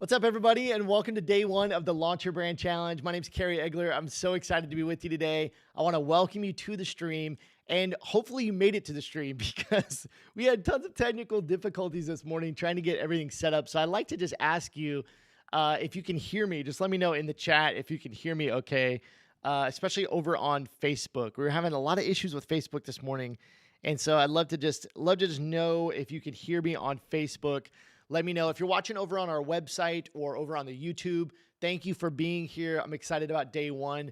What's up, everybody, and welcome to day one of the Launch Your Brand Challenge. My name is Kerry Egler. I'm so excited to be with you today. I want to welcome you to the stream, and hopefully you made it to the stream because we had tons of technical difficulties this morning trying to get everything set up. So I'd like to just ask you if you can hear me. Just let me know in the chat if you can hear me okay, especially over on Facebook. We were having a lot of issues with Facebook this morning, and so I'd love to just know if you can hear me on Facebook. Let me know if you're watching over on our website or over on the YouTube. Thank you for being here. I'm excited about day one.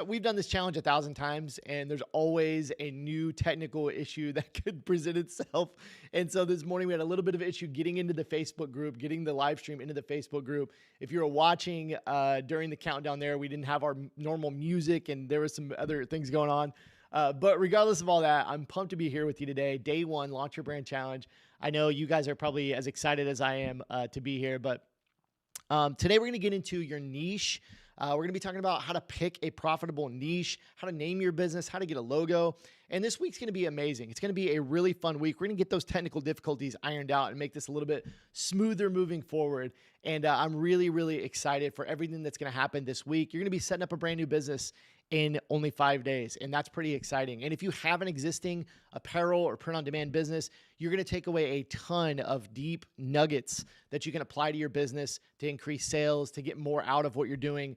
We've done this challenge 1,000 times, and there's always a new technical issue that could present itself. And so this morning we had a little bit of issue getting into the Facebook group, getting the live stream into the Facebook group. If you were watching during the countdown there, we didn't have our normal music, and there was some other things going on. But regardless of all that, I'm pumped to be here with you today. Day one, Launch Your Brand Challenge. I know you guys are probably as excited as I am to be here, but today we're going to get into your niche. We're going to be talking about how to pick a profitable niche, how to name your business, how to get a logo. And this week's going to be amazing. It's going to be a really fun week. We're going to get those technical difficulties ironed out and make this a little bit smoother moving forward. And I'm really, really excited for everything that's going to happen this week. You're going to be setting up a brand new business in only 5 days, and that's pretty exciting. And if you have an existing apparel or print-on-demand business, you're going to take away a ton of deep nuggets that you can apply to your business to increase sales, to get more out of what you're doing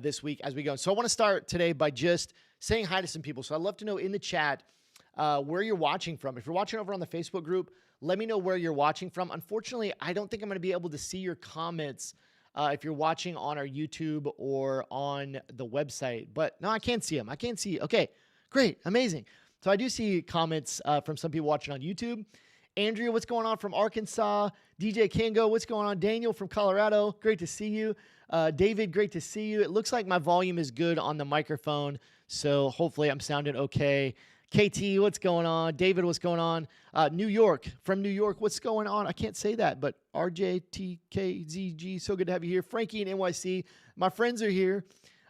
this week as we go. So I want to start today by just saying hi to some people. So I'd love to know in the chat where you're watching from. If you're watching over on the Facebook group, let me know where you're watching from. Unfortunately, I don't think I'm going to be able to see your comments if you're watching on our YouTube or on the website. But no, I can't see them. I can't see. Okay, great, amazing. So I do see comments from some people watching on YouTube. Andrea, what's going on from Arkansas? DJ Kango, what's going on? Daniel from Colorado, great to see you. David, great to see you. It looks like my volume is good on the microphone, so hopefully I'm sounding okay. KT, what's going on? David, what's going on? New York, from New York, what's going on? I can't say that, but RJTKZG, so good to have you here. Frankie and NYC, my friends are here.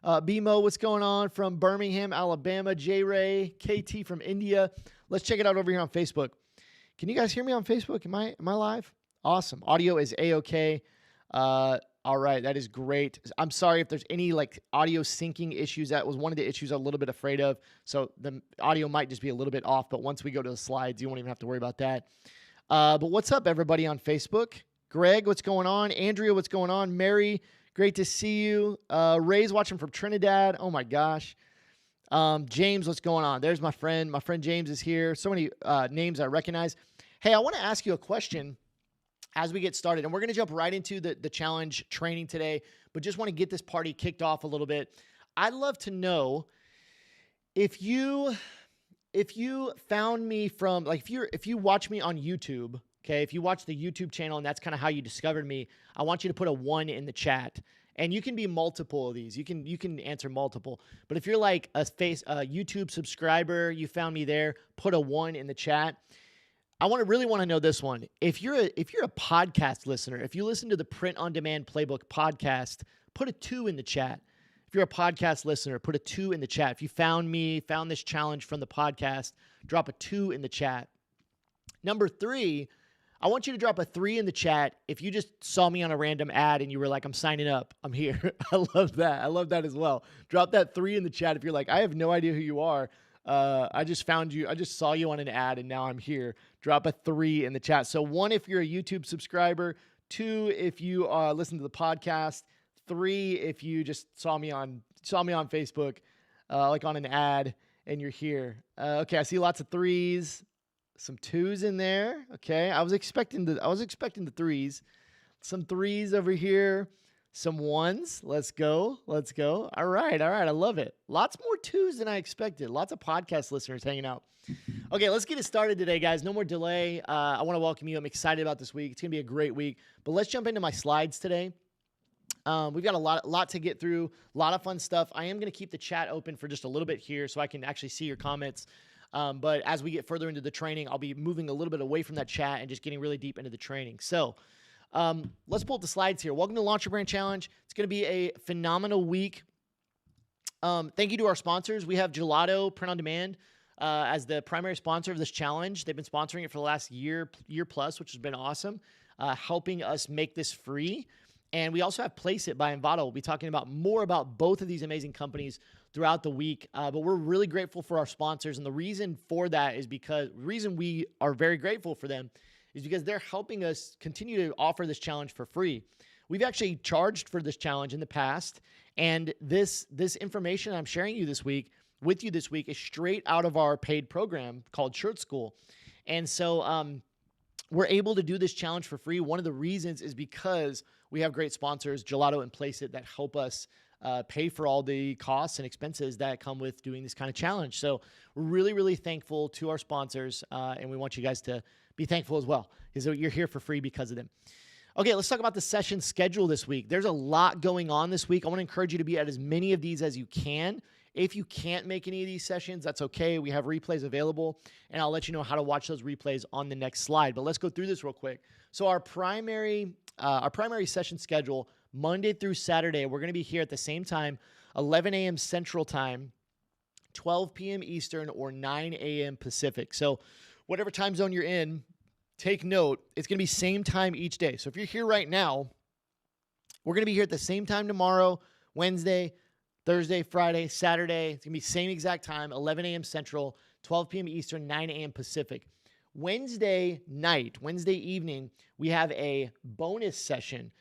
BMO, what's going on? From Birmingham, Alabama. J-Ray, KT from India. Let's check it out over here on Facebook. Can you guys hear me on Facebook? Am I live? Awesome. Audio is A-OK. All right, that is great. I'm sorry if there's any like audio syncing issues. That was one of the issues I'm a little bit afraid of. So the audio might just be a little bit off, but once we go to the slides, you won't even have to worry about that. But what's up, everybody on Facebook? Greg, what's going on? Andrea, what's going on? Mary, great to see you. Ray's watching from Trinidad. Oh my gosh. James, what's going on? There's my friend. My friend James is here. So many names I recognize. Hey, I want to ask you a question as we get started, and we're going to jump right into the challenge training today, but just want to get this party kicked off a little bit. I'd love to know if you found me from, like, if you watch me on YouTube, okay, if you watch the YouTube channel and that's kind of how you discovered me, I want you to put a 1 in the chat. And you can be multiple of these. You can answer multiple. But if you're like a YouTube subscriber, you found me there, put a 1 in the chat. I really want to know this one. If you're a podcast listener, if you listen to the Print on Demand Playbook podcast, put a 2 in the chat. If you're a podcast listener, put a 2 in the chat. If you found this challenge from the podcast, drop a 2 in the chat. Number 3, I want you to drop a 3 in the chat if you just saw me on a random ad and you were like, I'm signing up, I'm here. I love that. I love that as well. Drop that 3 in the chat if you're like, I have no idea who you are. I just found you. I just saw you on an ad and now I'm here. Drop a 3 in the chat. So 1 if you're a YouTube subscriber, 2 if you listen to the podcast, 3 if you just saw me on Facebook, like on an ad and you're here. Okay, I see lots of 3s, some 2s in there. Okay, I was expecting the 3s, some 3s over here. Some 1s. Let's go. All right. I love it. Lots more 2s than I expected. Lots of podcast listeners hanging out. Okay, let's get it started today, guys. No more delay. I want to welcome you. I'm excited about this week. It's going to be a great week. But let's jump into my slides today. We've got a lot to get through, a lot of fun stuff. I am going to keep the chat open for just a little bit here so I can actually see your comments. But as we get further into the training, I'll be moving a little bit away from that chat and just getting really deep into the training. So let's pull up the slides here. Welcome to Launch Your Brand Challenge. It's going to be a phenomenal week. Thank you to our sponsors. We have Gelato Print on Demand as the primary sponsor of this challenge. They've been sponsoring it for the last year plus, which has been awesome, helping us make this free. And we also have Place It by Envato. We'll be talking more about both of these amazing companies throughout the week. But we're really grateful for our sponsors. And the reason for that is because the reason we are very grateful for them is because they're helping us continue to offer this challenge for free. We've actually charged for this challenge in the past, and this information I'm sharing with you this week is straight out of our paid program called Shirt School. And so we're able to do this challenge for free. One of the reasons is because we have great sponsors, Gelato and Place It, that help us pay for all the costs and expenses that come with doing this kind of challenge. So we're really, really thankful to our sponsors, and we want you guys to be thankful as well, because you're here for free because of them. Okay, let's talk about the session schedule this week. There's a lot going on this week. I want to encourage you to be at as many of these as you can. If you can't make any of these sessions, that's okay. We have replays available, and I'll let you know how to watch those replays on the next slide. But let's go through this real quick. So our primary session schedule, Monday through Saturday, we're going to be here at the same time, 11 a.m. Central Time, 12 p.m. Eastern, or 9 a.m. Pacific. So whatever time zone you're in, take note, it's going to be same time each day. So if you're here right now, we're going to be here at the same time tomorrow, Wednesday, Thursday, Friday, Saturday. It's going to be same exact time, 11 a.m. Central, 12 p.m. Eastern, 9 a.m. Pacific. Wednesday night, Wednesday evening, we have a bonus session.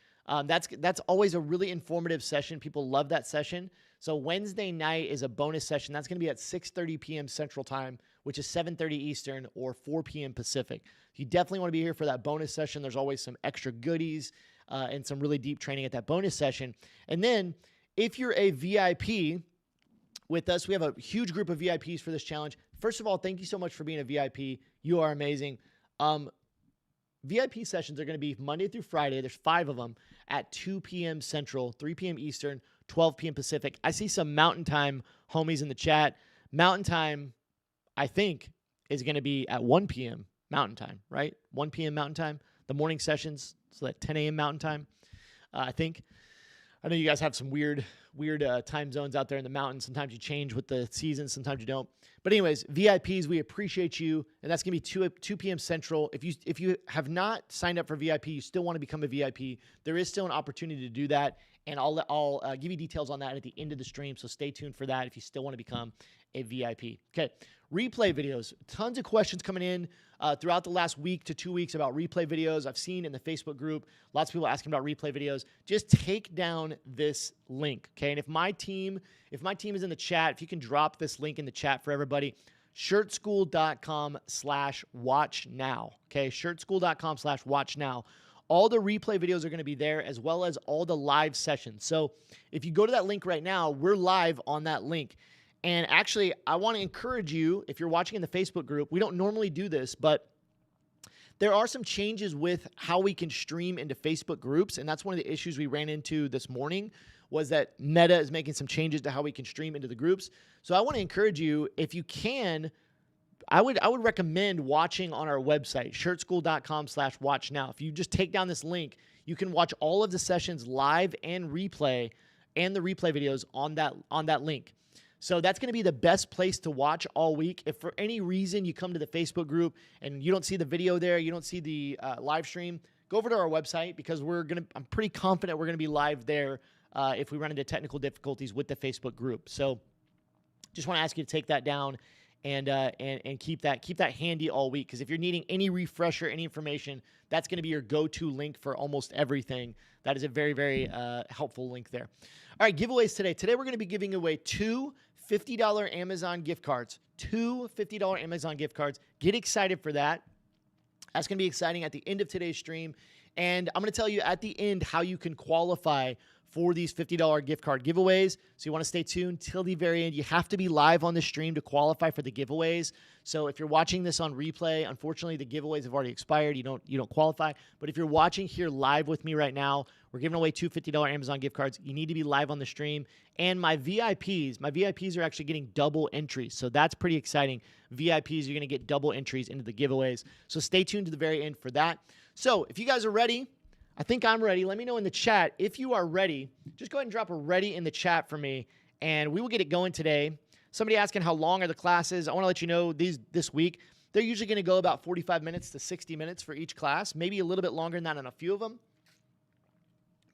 That's always a really informative session. People love that session. So Wednesday night is a bonus session. That's going to be at 6:30 p.m. Central Time, which is 7:30 Eastern or 4 p.m. Pacific. You definitely want to be here for that bonus session. There's always some extra goodies and some really deep training at that bonus session. And then if you're a VIP with us, we have a huge group of VIPs for this challenge. First of all, thank you so much for being a VIP. You are amazing. VIP sessions are going to be Monday through Friday. There's 5 of them at 2 p.m. Central, 3 p.m. Eastern, 12 p.m. Pacific. I see some Mountain Time homies in the chat. Mountain Time, I think, is going to be at 1 p.m. Mountain Time, right? 1 p.m. Mountain Time. The morning sessions, so at 10 a.m. Mountain Time, I think. I know you guys have some weird time zones out there in the mountains. Sometimes you change with the season, sometimes you don't. But anyways, VIPs, we appreciate you, and that's going to be 2 p.m. Central. If you have not signed up for VIP, you still want to become a VIP, there is still an opportunity to do that, and I'll give you details on that at the end of the stream, so stay tuned for that if you still want to become a VIP. Okay, replay videos. Tons of questions coming in throughout the last week to 2 weeks about replay videos. I've seen in the Facebook group, lots of people asking about replay videos. Just take down this link, okay? And if my team is in the chat, if you can drop this link in the chat for everybody, shirtschool.com/watchnow, okay? shirtschool.com/watchnow. All the replay videos are going to be there, as well as all the live sessions. So if you go to that link right now, we're live on that link. And actually, I want to encourage you, if you're watching in the Facebook group, we don't normally do this, but there are some changes with how we can stream into Facebook groups, and that's one of the issues we ran into this morning, was that Meta is making some changes to how we can stream into the groups. So I want to encourage you, if you can, I would recommend watching on our website, shirtschool.com/watchnow. If you just take down this link, you can watch all of the sessions live and replay, and the replay videos on that link. So that's going to be the best place to watch all week. If for any reason you come to the Facebook group and you don't see the video there, you don't see the live stream, go over to our website, because I'm pretty confident we're going to be live there if we run into technical difficulties with the Facebook group. So just want to ask you to take that down and keep that handy all week, because if you're needing any refresher, any information, that's going to be your go-to link for almost everything. That is a very, very helpful link there. All right, giveaways today. Today we're going to be giving away 2 $50 Amazon gift cards. 2 $50 Amazon gift cards. Get excited for that. That's going to be exciting at the end of today's stream. And I'm going to tell you at the end how you can qualify for these $50 gift card giveaways. So you want to stay tuned till the very end. You have to be live on the stream to qualify for the giveaways. So if you're watching this on replay, unfortunately the giveaways have already expired. You don't qualify. But if you're watching here live with me right now, we're giving away 2 $50 Amazon gift cards. You need to be live on the stream. And my VIPs are actually getting double entries. So that's pretty exciting. VIPs, you're going to get double entries into the giveaways. So stay tuned to the very end for that. So if you guys are ready, I think I'm ready. Let me know in the chat if you are ready. Just go ahead and drop a ready in the chat for me, and we will get it going today. Somebody asking how long are the classes. I want to let you know this week, they're usually going to go about 45 minutes to 60 minutes for each class, maybe a little bit longer than that on a few of them.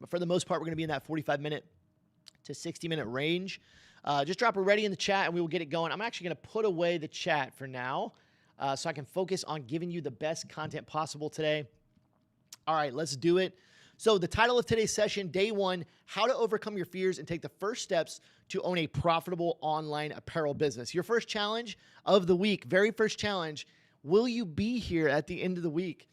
But for the most part, we're going to be in that 45-minute to 60-minute range. Just drop a ready in the chat, and we will get it going. I'm actually going to put away the chat for now so I can focus on giving you the best content possible today. All right, let's do it. So the title of today's session, Day 1, How to Overcome Your Fears and Take the First Steps to Own a Profitable Online Apparel Business. Your first challenge of the week, very first challenge, will you be here at the end of the week?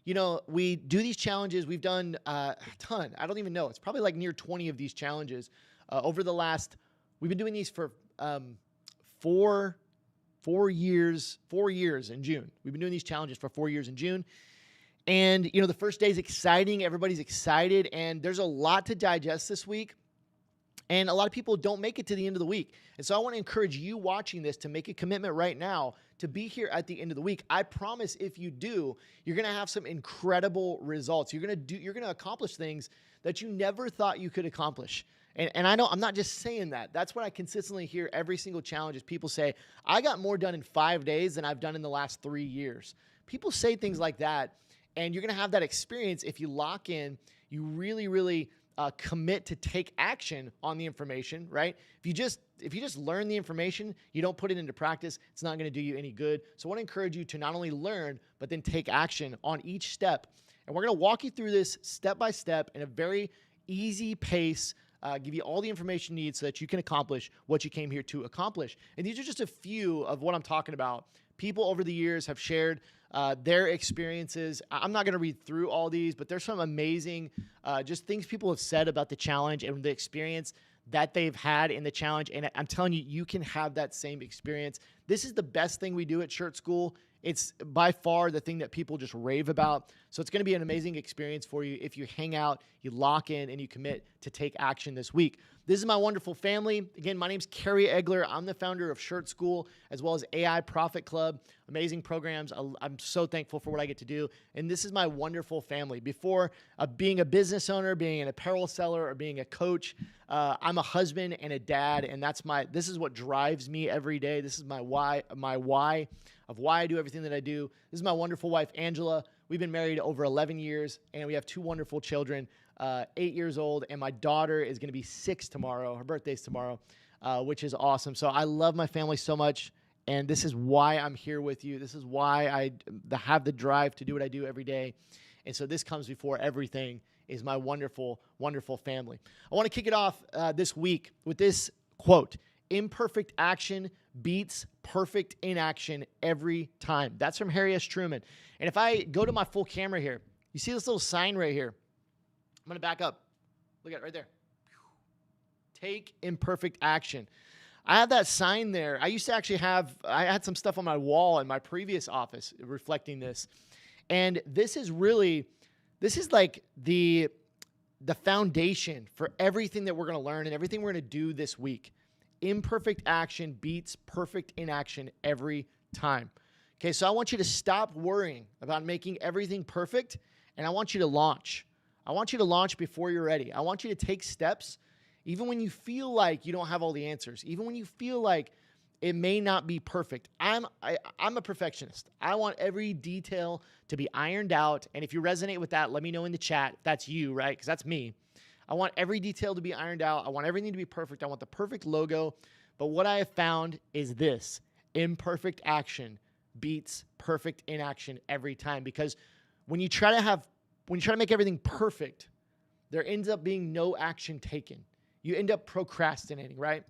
You know, we do these challenges. We've done a ton. I don't even know. It's probably like near 20 of these challenges over the last, we've been doing these for 4 years in June. We've been doing these challenges for 4 years in June. And, you know, the first day is exciting. Everybody's excited. And there's a lot to digest this week. And a lot of people don't make it to the end of the week. And so I want to encourage you watching this to make a commitment right now to be here at the end of the week. I promise if you do, you're going to have some incredible results. You're going to accomplish things that you never thought you could accomplish. And I'm not just saying that. That's what I consistently hear every single challenge is people say, I got more done in 5 days than I've done in the last 3 years. People say things like that, and you're going to have that experience if you lock in, you really, really commit to take action on the information, right? If you just learn the information, you don't put it into practice, it's not going to do you any good. So I want to encourage you to not only learn, but then take action on each step. And we're going to walk you through this step by step in a very easy pace, give you all the information you need so that you can accomplish what you came here to accomplish. And these are just a few of what I'm talking about. People over the years have shared their experiences. I'm not going to read through all these, but there's some amazing just things people have said about the challenge and the experience that they've had in the challenge. And I'm telling you, you can have that same experience. This is the best thing we do at Shirt School. It's by far the thing that people just rave about. So it's going to be an amazing experience for you if you hang out, you lock in, and you commit to take action this week. This is my wonderful family. Again, my name's Kerry Egler. I'm the founder of Shirt School as well as AI Profit Club. Amazing programs. I'm so thankful for what I get to do. And this is my wonderful family. Before being a business owner, being an apparel seller, or being a coach, I'm a husband and a dad, and this is what drives me every day. This is my why of why I do everything that I do. This is my wonderful wife, Angela. We've been married over 11 years, and we have 2 wonderful children, 8 years old, and my daughter is going to be 6 tomorrow. Her birthday's tomorrow, which is awesome. So I love my family so much, and this is why I'm here with you. This is why I have the drive to do what I do every day. And so this comes before everything is my wonderful, wonderful family. I want to kick it off this week with this quote: imperfect action beats perfect inaction every time. That's from Harry S. Truman. And if I go to my full camera here, you see this little sign right here. I'm going to back up. Look at it right there. Take imperfect action. I have that sign there. I used to actually I had some stuff on my wall in my previous office reflecting this. And this is like the foundation for everything that we're going to learn and everything we're going to do this week. Imperfect action beats perfect inaction every time. Okay, so I want you to stop worrying about making everything perfect, and I want you to launch. I want you to launch before you're ready. I want you to take steps, even when you feel like you don't have all the answers, even when you feel like it may not be perfect. I'm a perfectionist. I want every detail to be ironed out, and if you resonate with that, let me know in the chat if that's you, right? Because that's me. I want every detail to be ironed out. I want everything to be perfect. I want the perfect logo. But what I have found is this: imperfect action beats perfect inaction every time. Because when you try to make everything perfect, there ends up being no action taken. You end up procrastinating, right?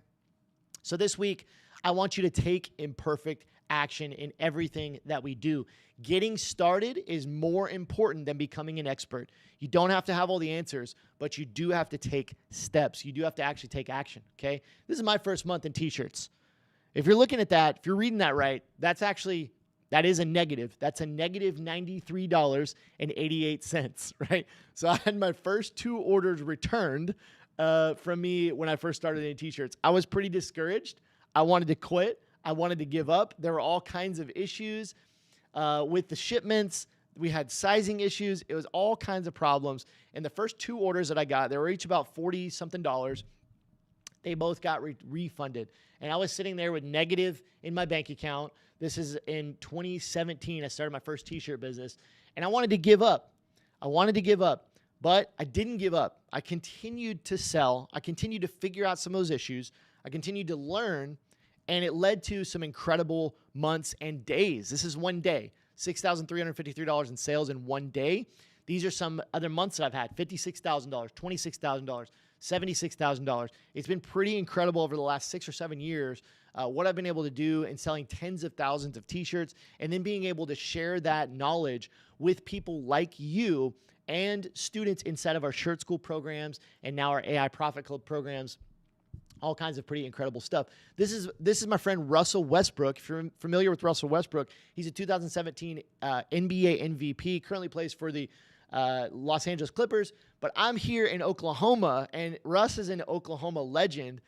So this week, I want you to take imperfect action in everything that we do. Getting started is more important than becoming an expert. You don't have to have all the answers, but you do have to take steps. You do have to actually take action, okay? This is my first month in t-shirts. If you're looking at that, if you're reading that right, that is a negative. That's a negative $93.88, right? So I had my first 2 orders returned from me when I first started in t-shirts. I was pretty discouraged. I wanted to quit. I wanted to give up. There were all kinds of issues with the shipments. We had sizing issues. It was all kinds of problems. And the first 2 orders that I got, they were each about $40-something. They both got refunded. And I was sitting there with negative in my bank account. This is in 2017. I started my first t-shirt business. And I wanted to give up. But I didn't give up. I continued to sell. I continued to figure out some of those issues. I continued to learn. And it led to some incredible months and days. This is one day, $6,353 in sales in one day. These are some other months that I've had: $56,000, $26,000, $76,000. It's been pretty incredible over the last 6 or 7 years what I've been able to do in selling tens of thousands of t-shirts, and then being able to share that knowledge with people like you and students inside of our Shirt School programs and now our AI Profit Club programs. All kinds of pretty incredible stuff. This is my friend Russell Westbrook. If you're familiar with Russell Westbrook, he's a 2017 NBA MVP, currently plays for the Los Angeles Clippers. But I'm here in Oklahoma, and Russ is an Oklahoma legend.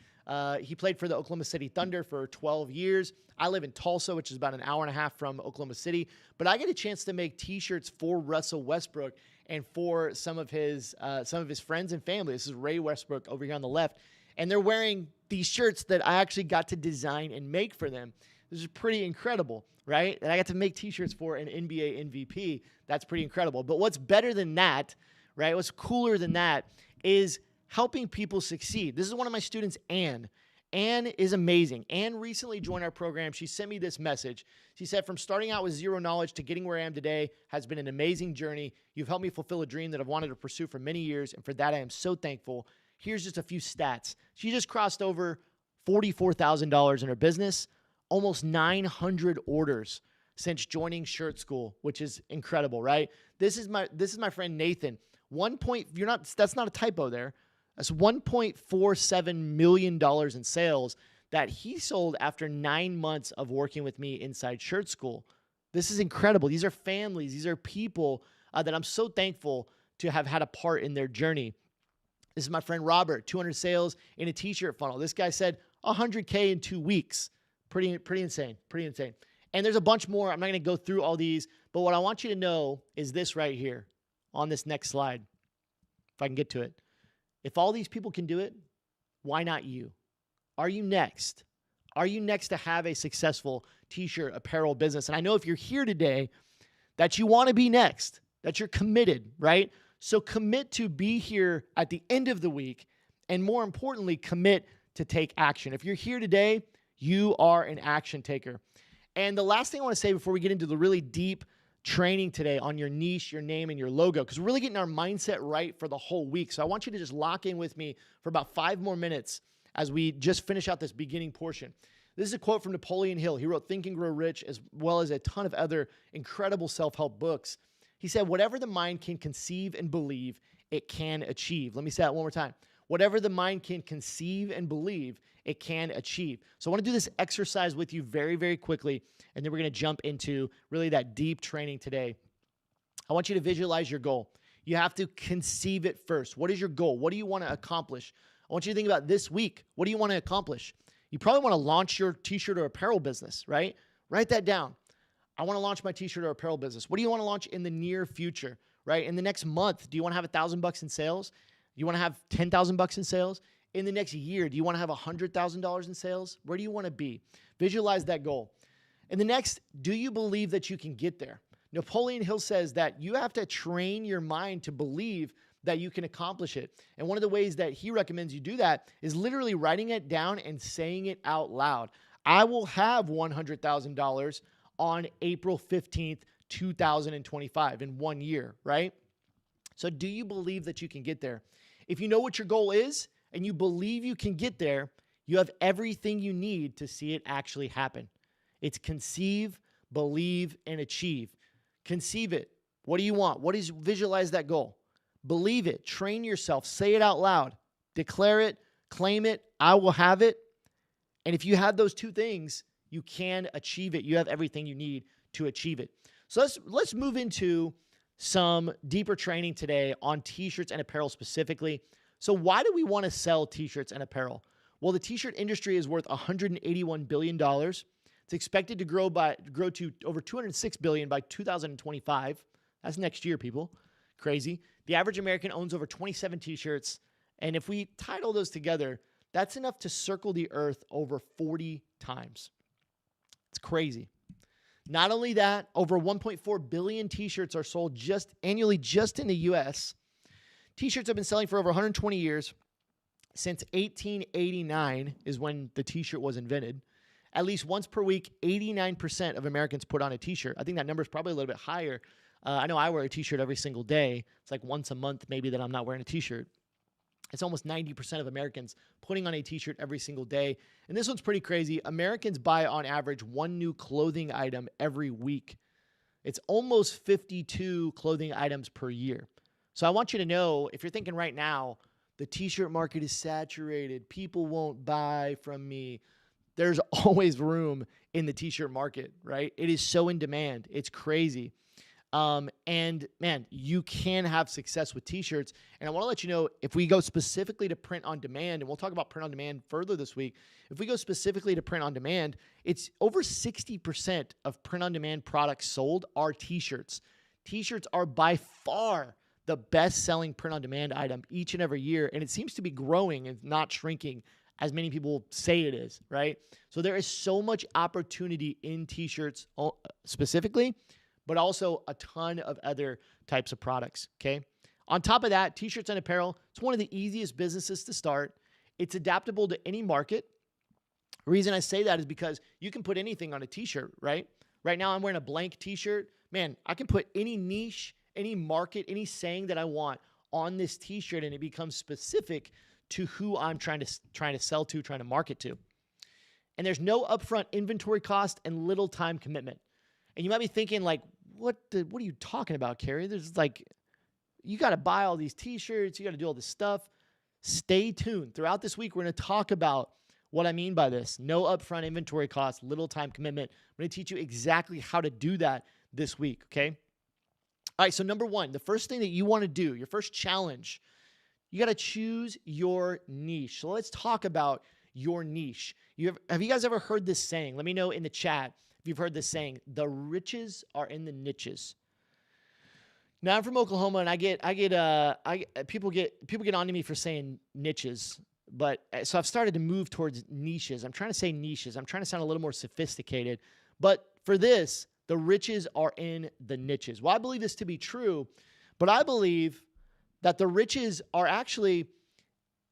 He played for the Oklahoma City Thunder for 12 years. I live in Tulsa, which is about an hour and a half from Oklahoma City. But I get a chance to make t-shirts for Russell Westbrook, and for some of his friends and family. This is Ray Westbrook over here on the left, and they're wearing these shirts that I actually got to design and make for them. This is pretty incredible, right? And I got to make t-shirts for an NBA MVP. That's pretty incredible. But what's better than that, right? What's cooler than that is helping people succeed. This is one of my students, Anne. Anne is amazing. Anne recently joined our program. She sent me this message. She said, from starting out with zero knowledge to getting where I am today has been an amazing journey. You've helped me fulfill a dream that I've wanted to pursue for many years, and for that I am so thankful. Here's just a few stats. She just crossed over $44,000 in her business, almost 900 orders since joining Shirt School, which is incredible, right? This is my friend Nathan. That's not a typo there. That's $1.47 million in sales that he sold after 9 months of working with me inside Shirt School. This is incredible. These are families. These are people that I'm so thankful to have had a part in their journey. This is my friend Robert, 200 sales in a t-shirt funnel. This guy said 100K in 2 weeks. Pretty insane. And there's a bunch more. I'm not going to go through all these, but what I want you to know is this right here on this next slide, if I can get to it. If all these people can do it, why not you? Are you next? Are you next to have a successful t-shirt apparel business? And I know if you're here today that you want to be next, that you're committed, right? So commit to be here at the end of the week, and more importantly, commit to take action. If you're here today, you are an action taker. And the last thing I want to say before we get into the really deep training today on your niche, your name, and your logo, because we're really getting our mindset right for the whole week. So I want you to just lock in with me for about 5 more minutes as we just finish out this beginning portion. This is a quote from Napoleon Hill. He wrote Think and Grow Rich, as well as a ton of other incredible self-help books. He said, whatever the mind can conceive and believe, it can achieve. Let me say that one more time. Whatever the mind can conceive and believe, it can achieve. So I want to do this exercise with you very, very quickly, and then we're going to jump into really that deep training today. I want you to visualize your goal. You have to conceive it first. What is your goal? What do you want to accomplish? I want you to think about this week. What do you want to accomplish? You probably want to launch your t-shirt or apparel business, right? Write that down. I want to launch my t-shirt or apparel business. What do you want to launch in the near future, right? In the next month, do you want to have $1,000 in sales? Do you want to have $10,000 in sales? In the next year, do you want to have $100,000 in sales? Where do you want to be? Visualize that goal. And the next, do you believe that you can get there? Napoleon Hill says that you have to train your mind to believe that you can accomplish it. And one of the ways that he recommends you do that is literally writing it down and saying it out loud. I will have $100,000 on April 15th, 2025 in 1 year, right? So do you believe that you can get there? If you know what your goal is and you believe you can get there, you have everything you need to see it actually happen. It's conceive, believe, and achieve. Conceive it. What do you want? Visualize that goal. Believe it. Train yourself. Say it out loud. Declare it. Claim it. I will have it. And if you have those two things, you can achieve it. You have everything you need to achieve it. So let's move into some deeper training today on t-shirts and apparel specifically. So why do we want to sell t-shirts and apparel? Well, the t-shirt industry is worth $181 billion. It's expected to grow to over $206 billion by 2025. That's next year, people. Crazy. The average American owns over 27 t-shirts. And if we title those together, that's enough to circle the earth over 40 times. It's crazy. Not only that, over 1.4 billion t-shirts are sold annually just in the U.S. T-shirts have been selling for over 120 years. Since 1889 is when the t-shirt was invented. At least once per week, 89% of Americans put on a t-shirt. I think that number is probably a little bit higher. I know I wear a t-shirt every single day. It's like once a month maybe that I'm not wearing a t-shirt. It's almost 90% of Americans putting on a t-shirt every single day. And this one's pretty crazy. Americans buy on average one new clothing item every week. It's almost 52 clothing items per year. So I want you to know, if you're thinking right now, the t-shirt market is saturated, people won't buy from me, there's always room in the t-shirt market, right? It is so in demand. It's crazy. And man, you can have success with t-shirts. And I want to let you know, if we go specifically to print on demand, and we'll talk about print on demand further this week. If we go specifically to print on demand, it's over 60% of print on demand products sold are t-shirts. T-shirts are by far the best-selling print-on-demand item each and every year, and it seems to be growing and not shrinking as many people say it is, right? So there is so much opportunity in t-shirts specifically, but also a ton of other types of products, okay? On top of that, t-shirts and apparel, it's one of the easiest businesses to start. It's adaptable to any market. The reason I say that is because you can put anything on a t-shirt, right? Right now I'm wearing a blank t-shirt. Man, I can put any niche, any market, any saying that I want on this t-shirt, and it becomes specific to who I'm trying to sell to, trying to market to. And there's no upfront inventory cost and little time commitment. And you might be thinking like, what are you talking about, Carrie? There's like, you got to buy all these t-shirts. You got to do all this stuff. Stay tuned. Throughout this week, we're going to talk about what I mean by this. No upfront inventory cost, little time commitment. I'm going to teach you exactly how to do that this week, okay? All right, so number one, the first thing that you want to do, your first challenge, you got to choose your niche. So let's talk about your niche. Have you guys ever heard this saying? Let me know in the chat if you've heard this saying. The riches are in the niches. Now I'm from Oklahoma, and people get onto me for saying niches, but so I've started to move towards niches. I'm trying to say niches. I'm trying to sound a little more sophisticated, but for this, the riches are in the niches. Well, I believe this to be true, but I believe that the riches are actually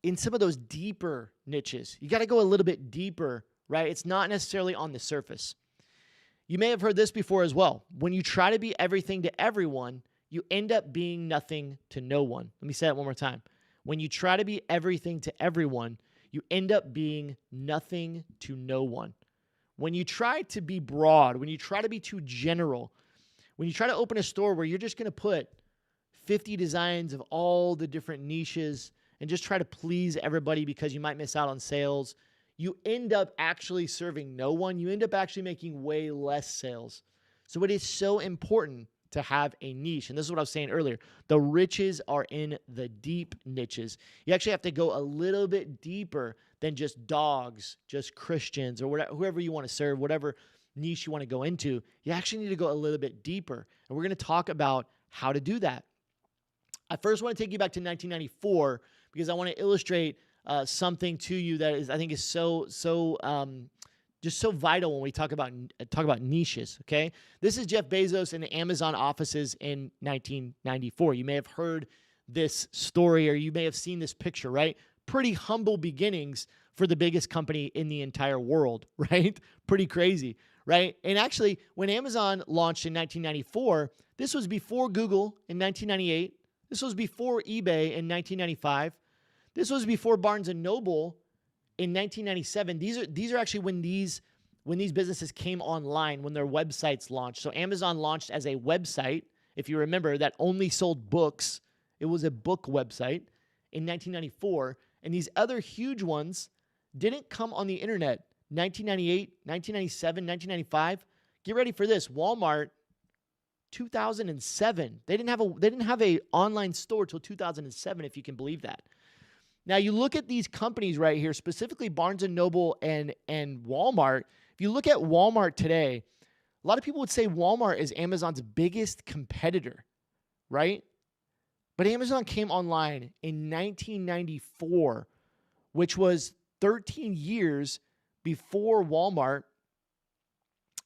in some of those deeper niches. You got to go a little bit deeper, right? It's not necessarily on the surface. You may have heard this before as well. When you try to be everything to everyone, you end up being nothing to no one. Let me say that one more time. When you try to be everything to everyone, you end up being nothing to no one. When you try to be broad, when you try to be too general, when you try to open a store where you're just going to put 50 designs of all the different niches and just try to please everybody because you might miss out on sales, you end up actually serving no one. You end up actually making way less sales. So it is so important to have a niche. And this is what I was saying earlier. The riches are in the deep niches. You actually have to go a little bit deeper than just dogs, just Christians, or whatever, whoever you want to serve, whatever niche you want to go into. You actually need to go a little bit deeper. And we're going to talk about how to do that. I first want to take you back to 1994 because I want to illustrate something to you that is, I think, is just so vital when we talk about niches. Okay, this is Jeff Bezos in the Amazon offices in 1994. You may have heard this story, or you may have seen this picture. Right, pretty humble beginnings for the biggest company in the entire world. Right, pretty crazy. Right, and actually, when Amazon launched in 1994, this was before Google in 1998. This was before eBay in 1995. This was before Barnes & Noble in 1997. These are actually when these businesses came online, when their websites launched. So Amazon launched as a website, if you remember, that only sold books. It was a book website in 1994. And these other huge ones didn't come on the internet. 1998, 1997, 1995. Get ready for this. Walmart, 2007. They didn't have a online store till 2007, if you can believe that. Now, you look at these companies right here, specifically Barnes & Noble and Walmart. If you look at Walmart today, a lot of people would say Walmart is Amazon's biggest competitor, right? But Amazon came online in 1994, which was 13 years before Walmart.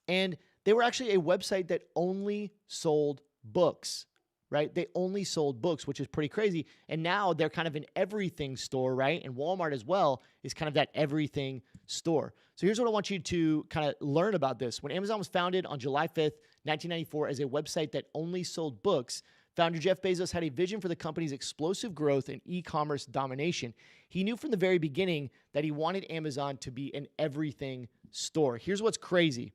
And they were actually a website that only sold books. Right? They only sold books, which is pretty crazy. And now they're kind of an everything store, right? And Walmart as well is kind of that everything store. So here's what I want you to kind of learn about this. When Amazon was founded on July 5th, 1994 as a website that only sold books, founder Jeff Bezos had a vision for the company's explosive growth and e-commerce domination. He knew from the very beginning that he wanted Amazon to be an everything store. Here's what's crazy.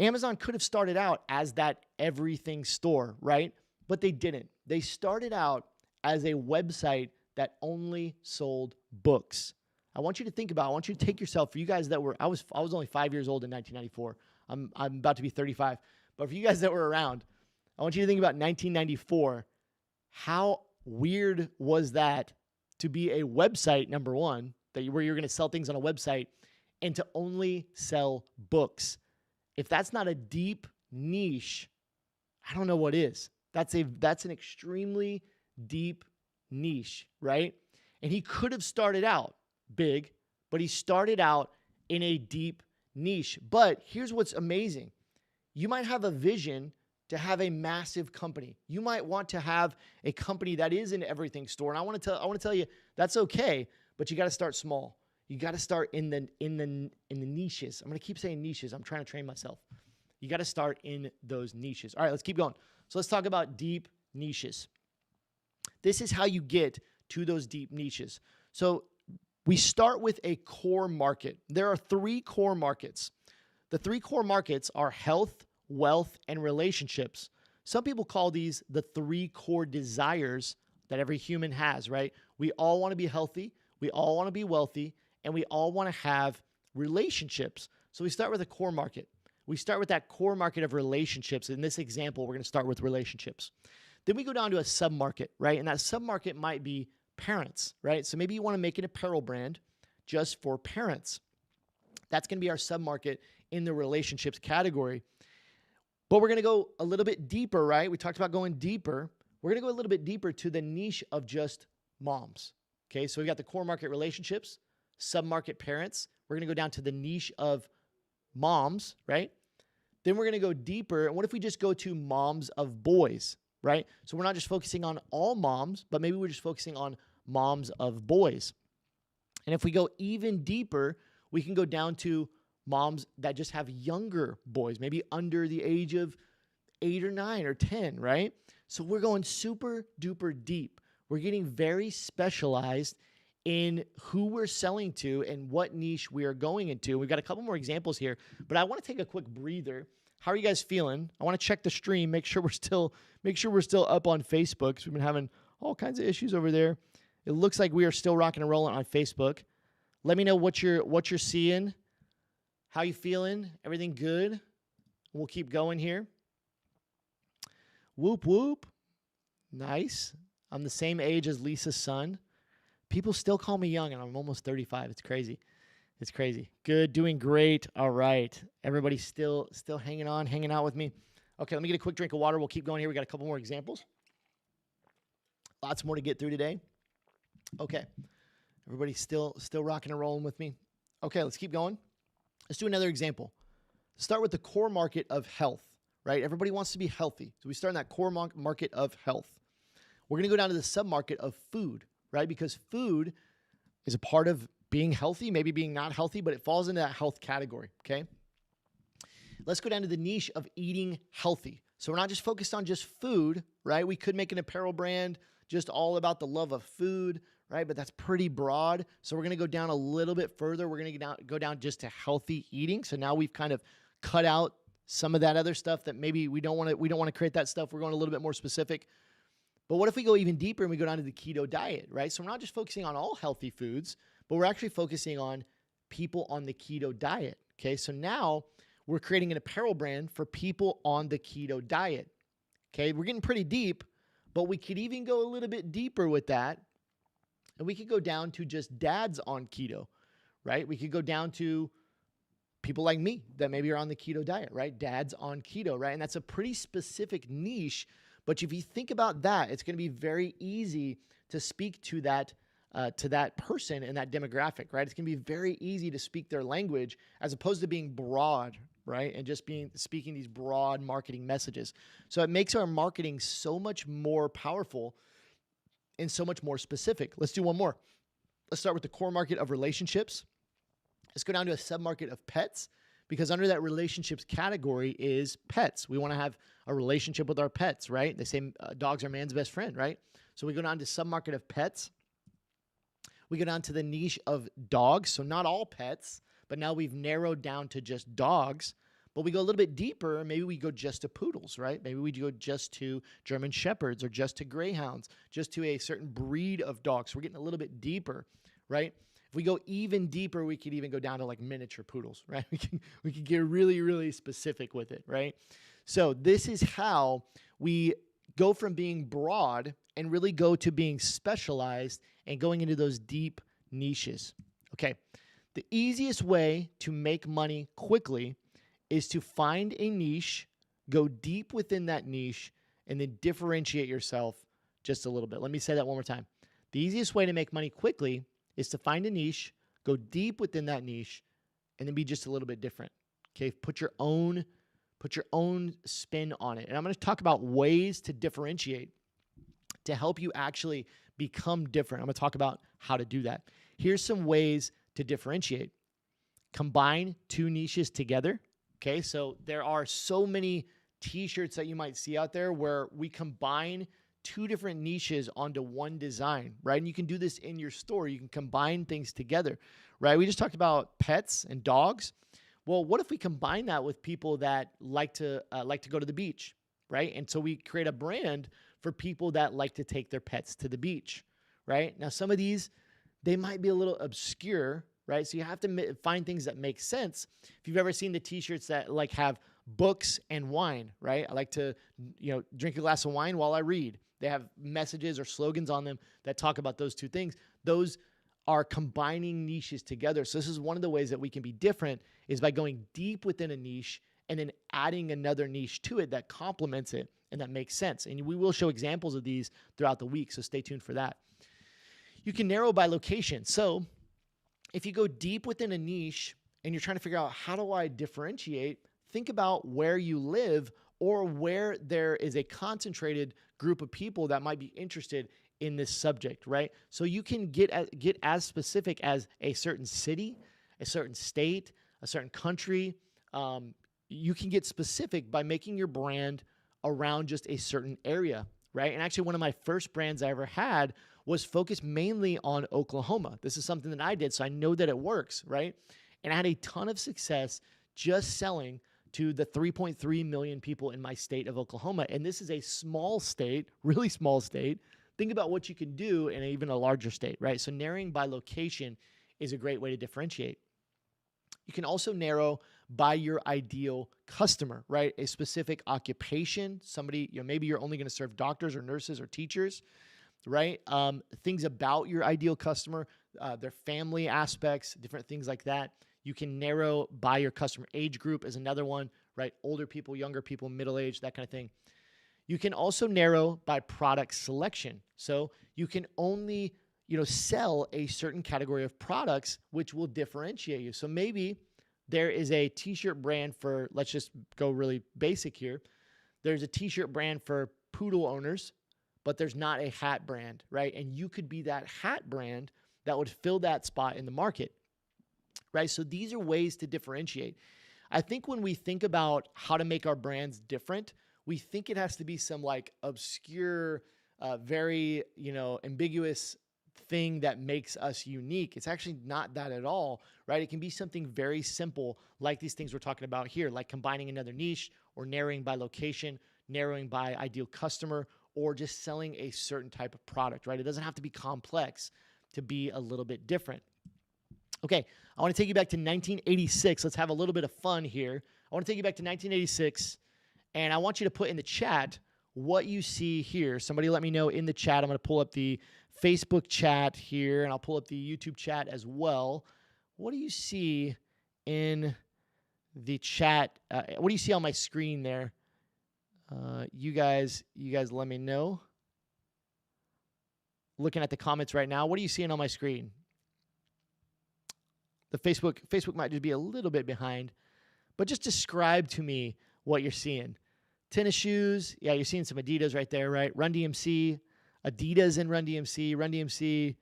Amazon could have started out as that everything store, right? But they didn't. They started out as a website that only sold books. I want you to think about, I want you to take yourself, for you guys that were, I was only 5 years old in 1994. I'm about to be 35. But for you guys that were around, I want you to think about 1994. How weird was that to be a website, number one, where you're going to sell things on a website, and to only sell books? If that's not a deep niche, I don't know what is. That's an extremely deep niche, right? And he could have started out big, but he started out in a deep niche. But here's what's amazing. You might have a vision to have a massive company. You might want to have a company that is an everything store. And I want to tell you that's okay, but you got to start small. You got to start in the niches. I'm going to keep saying niches. I'm trying to train myself. You got to start in those niches. All right, let's keep going. So let's talk about deep niches. This is how you get to those deep niches. So we start with a core market. There are 3 core markets. The 3 core markets are health, wealth, and relationships. Some people call these the 3 core desires that every human has, right? We all want to be healthy, we all want to be wealthy, and we all want to have relationships. So we start with a core market. We start with that core market of relationships. In this example, we're going to start with relationships. Then we go down to a sub-market, right? And that sub-market might be parents, right? So maybe you want to make an apparel brand just for parents. That's going to be our sub-market in the relationships category. But we're going to go a little bit deeper, right? We talked about going deeper. We're going to go a little bit deeper to the niche of just moms. Okay, so we've got the core market relationships, sub-market parents. We're going to go down to the niche of moms, right? Then we're going to go deeper. And what if we just go to moms of boys, right? So we're not just focusing on all moms, but maybe we're just focusing on moms of boys. And if we go even deeper, we can go down to moms that just have younger boys, maybe under the age of 8 or 9 or 10, right? So we're going super duper deep. We're getting very specialized in who we're selling to and what niche we are going into. We've got a couple more examples here, but I want to take a quick breather. How are you guys feeling? I want to check the stream, make sure we're still up on Facebook, because we've been having all kinds of issues over there. It looks like we are still rocking and rolling on Facebook. Let me know what you're seeing. How you feeling? Everything good? We'll keep going here. Whoop, whoop. Nice. I'm the same age as Lisa's son. People still call me young, and I'm almost 35. It's crazy. It's crazy. Good. Doing great. All right. Everybody's still hanging on, hanging out with me. Okay, let me get a quick drink of water. We'll keep going here. We got a couple more examples. Lots more to get through today. Okay. Everybody's still rocking and rolling with me. Okay, let's keep going. Let's do another example. Start with the core market of health, right? Everybody wants to be healthy. So we start in that core market of health. We're going to go down to the sub-market of food, right? Because food is a part of being healthy, maybe being not healthy, but it falls into that health category, okay? Let's go down to the niche of eating healthy. So we're not just focused on just food, right? We could make an apparel brand just all about the love of food, right? But that's pretty broad. So we're going to go down a little bit further. We're going to go down just to healthy eating. So now we've kind of cut out some of that other stuff that maybe we don't want to create that stuff. We're going a little bit more specific. But what if we go even deeper and we go down to the keto diet, right? So we're not just focusing on all healthy foods, but we're actually focusing on people on the keto diet, okay? So now we're creating an apparel brand for people on the keto diet, okay? We're getting pretty deep, but we could even go a little bit deeper with that, and we could go down to just dads on keto, right? We could go down to people like me that maybe are on the keto diet, right? Dads on keto, right? And that's a pretty specific niche. But if you think about that, it's going to be very easy to speak to that person and that demographic, right? It's going to be very easy to speak their language as opposed to being broad, right? And just speaking these broad marketing messages. So it makes our marketing so much more powerful and so much more specific. Let's do one more. Let's start with the core market of relationships. Let's go down to a sub-market of pets, because under that relationships category is pets. We want to have a relationship with our pets, right? They say dogs are man's best friend, right? So we go down to sub-market of pets. We go down to the niche of dogs. So not all pets, but now we've narrowed down to just dogs. But we go a little bit deeper, and maybe we go just to poodles, right? Maybe we go just to German shepherds or just to greyhounds, just to a certain breed of dogs. So we're getting a little bit deeper, right? If we go even deeper, we could even go down to like miniature poodles, right? We can get really, really specific with it, right? So this is how we go from being broad and really go to being specialized and going into those deep niches. Okay, the easiest way to make money quickly is to find a niche, go deep within that niche, and then differentiate yourself just a little bit. Let me say that one more time. The easiest way to make money quickly is to find a niche, go deep within that niche, and then be just a little bit different. Okay, put your own spin on it. And I'm going to talk about ways to differentiate to help you actually become different. I'm going to talk about how to do that. Here's some ways to differentiate. Combine two niches together. Okay, so there are so many t-shirts that you might see out there where we combine two different niches onto one design, right? And you can do this in your store. You can combine things together, right? We just talked about pets and dogs. Well, what if we combine that with people that like to go to the beach, right? And so we create a brand for people that like to take their pets to the beach, right? Now, some of these, they might be a little obscure, right? So you have to find things that make sense. If you've ever seen the t-shirts that like have books and wine, right? I like to, drink a glass of wine while I read. They have messages or slogans on them that talk about those two things. Those are combining niches together. So this is one of the ways that we can be different is by going deep within a niche and then adding another niche to it that complements it and that makes sense. And we will show examples of these throughout the week, so stay tuned for that. You can narrow by location. So if you go deep within a niche and you're trying to figure out how do I differentiate, think about where you live or where there is a concentrated group of people that might be interested in this subject, right? So you can get as specific as a certain city, a certain state, a certain country. You can get specific by making your brand around just a certain area, right? And actually one of my first brands I ever had was focused mainly on Oklahoma. This is something that I did, so I know that it works, right? And I had a ton of success just selling to the 3.3 million people in my state of Oklahoma. And this is a small state, really small state. Think about what you can do in even a larger state, right? So narrowing by location is a great way to differentiate. You can also narrow by your ideal customer, right? A specific occupation, somebody, maybe you're only going to serve doctors or nurses or teachers, right? Things about your ideal customer, their family aspects, different things like that. You can narrow by your customer. Age group is another one, right? Older people, younger people, middle age, that kind of thing. You can also narrow by product selection. So you can only, sell a certain category of products, which will differentiate you. So maybe there is a t-shirt brand for, let's just go really basic here. There's a t-shirt brand for poodle owners, but there's not a hat brand, right? And you could be that hat brand that would fill that spot in the market, right? So these are ways to differentiate. I think when we think about how to make our brands different, we think it has to be some like obscure, very, ambiguous thing that makes us unique. It's actually not that at all, right? It can be something very simple like these things we're talking about here, like combining another niche or narrowing by location, narrowing by ideal customer, or just selling a certain type of product, right? It doesn't have to be complex to be a little bit different. Okay, I want to take you back to 1986. Let's have a little bit of fun here. I want to take you back to 1986, and I want you to put in the chat what you see here. Somebody let me know in the chat. I'm going to pull up the Facebook chat here, and I'll pull up the YouTube chat as well. What do you see in the chat? What do you see on my screen there? You guys let me know. Looking at the comments right now, what are you seeing on my screen? The Facebook might just be a little bit behind, but just describe to me what you're seeing. Tennis shoes, yeah, you're seeing some Adidas right there, right? Run DMC, Adidas and Run DMC, Run DMC,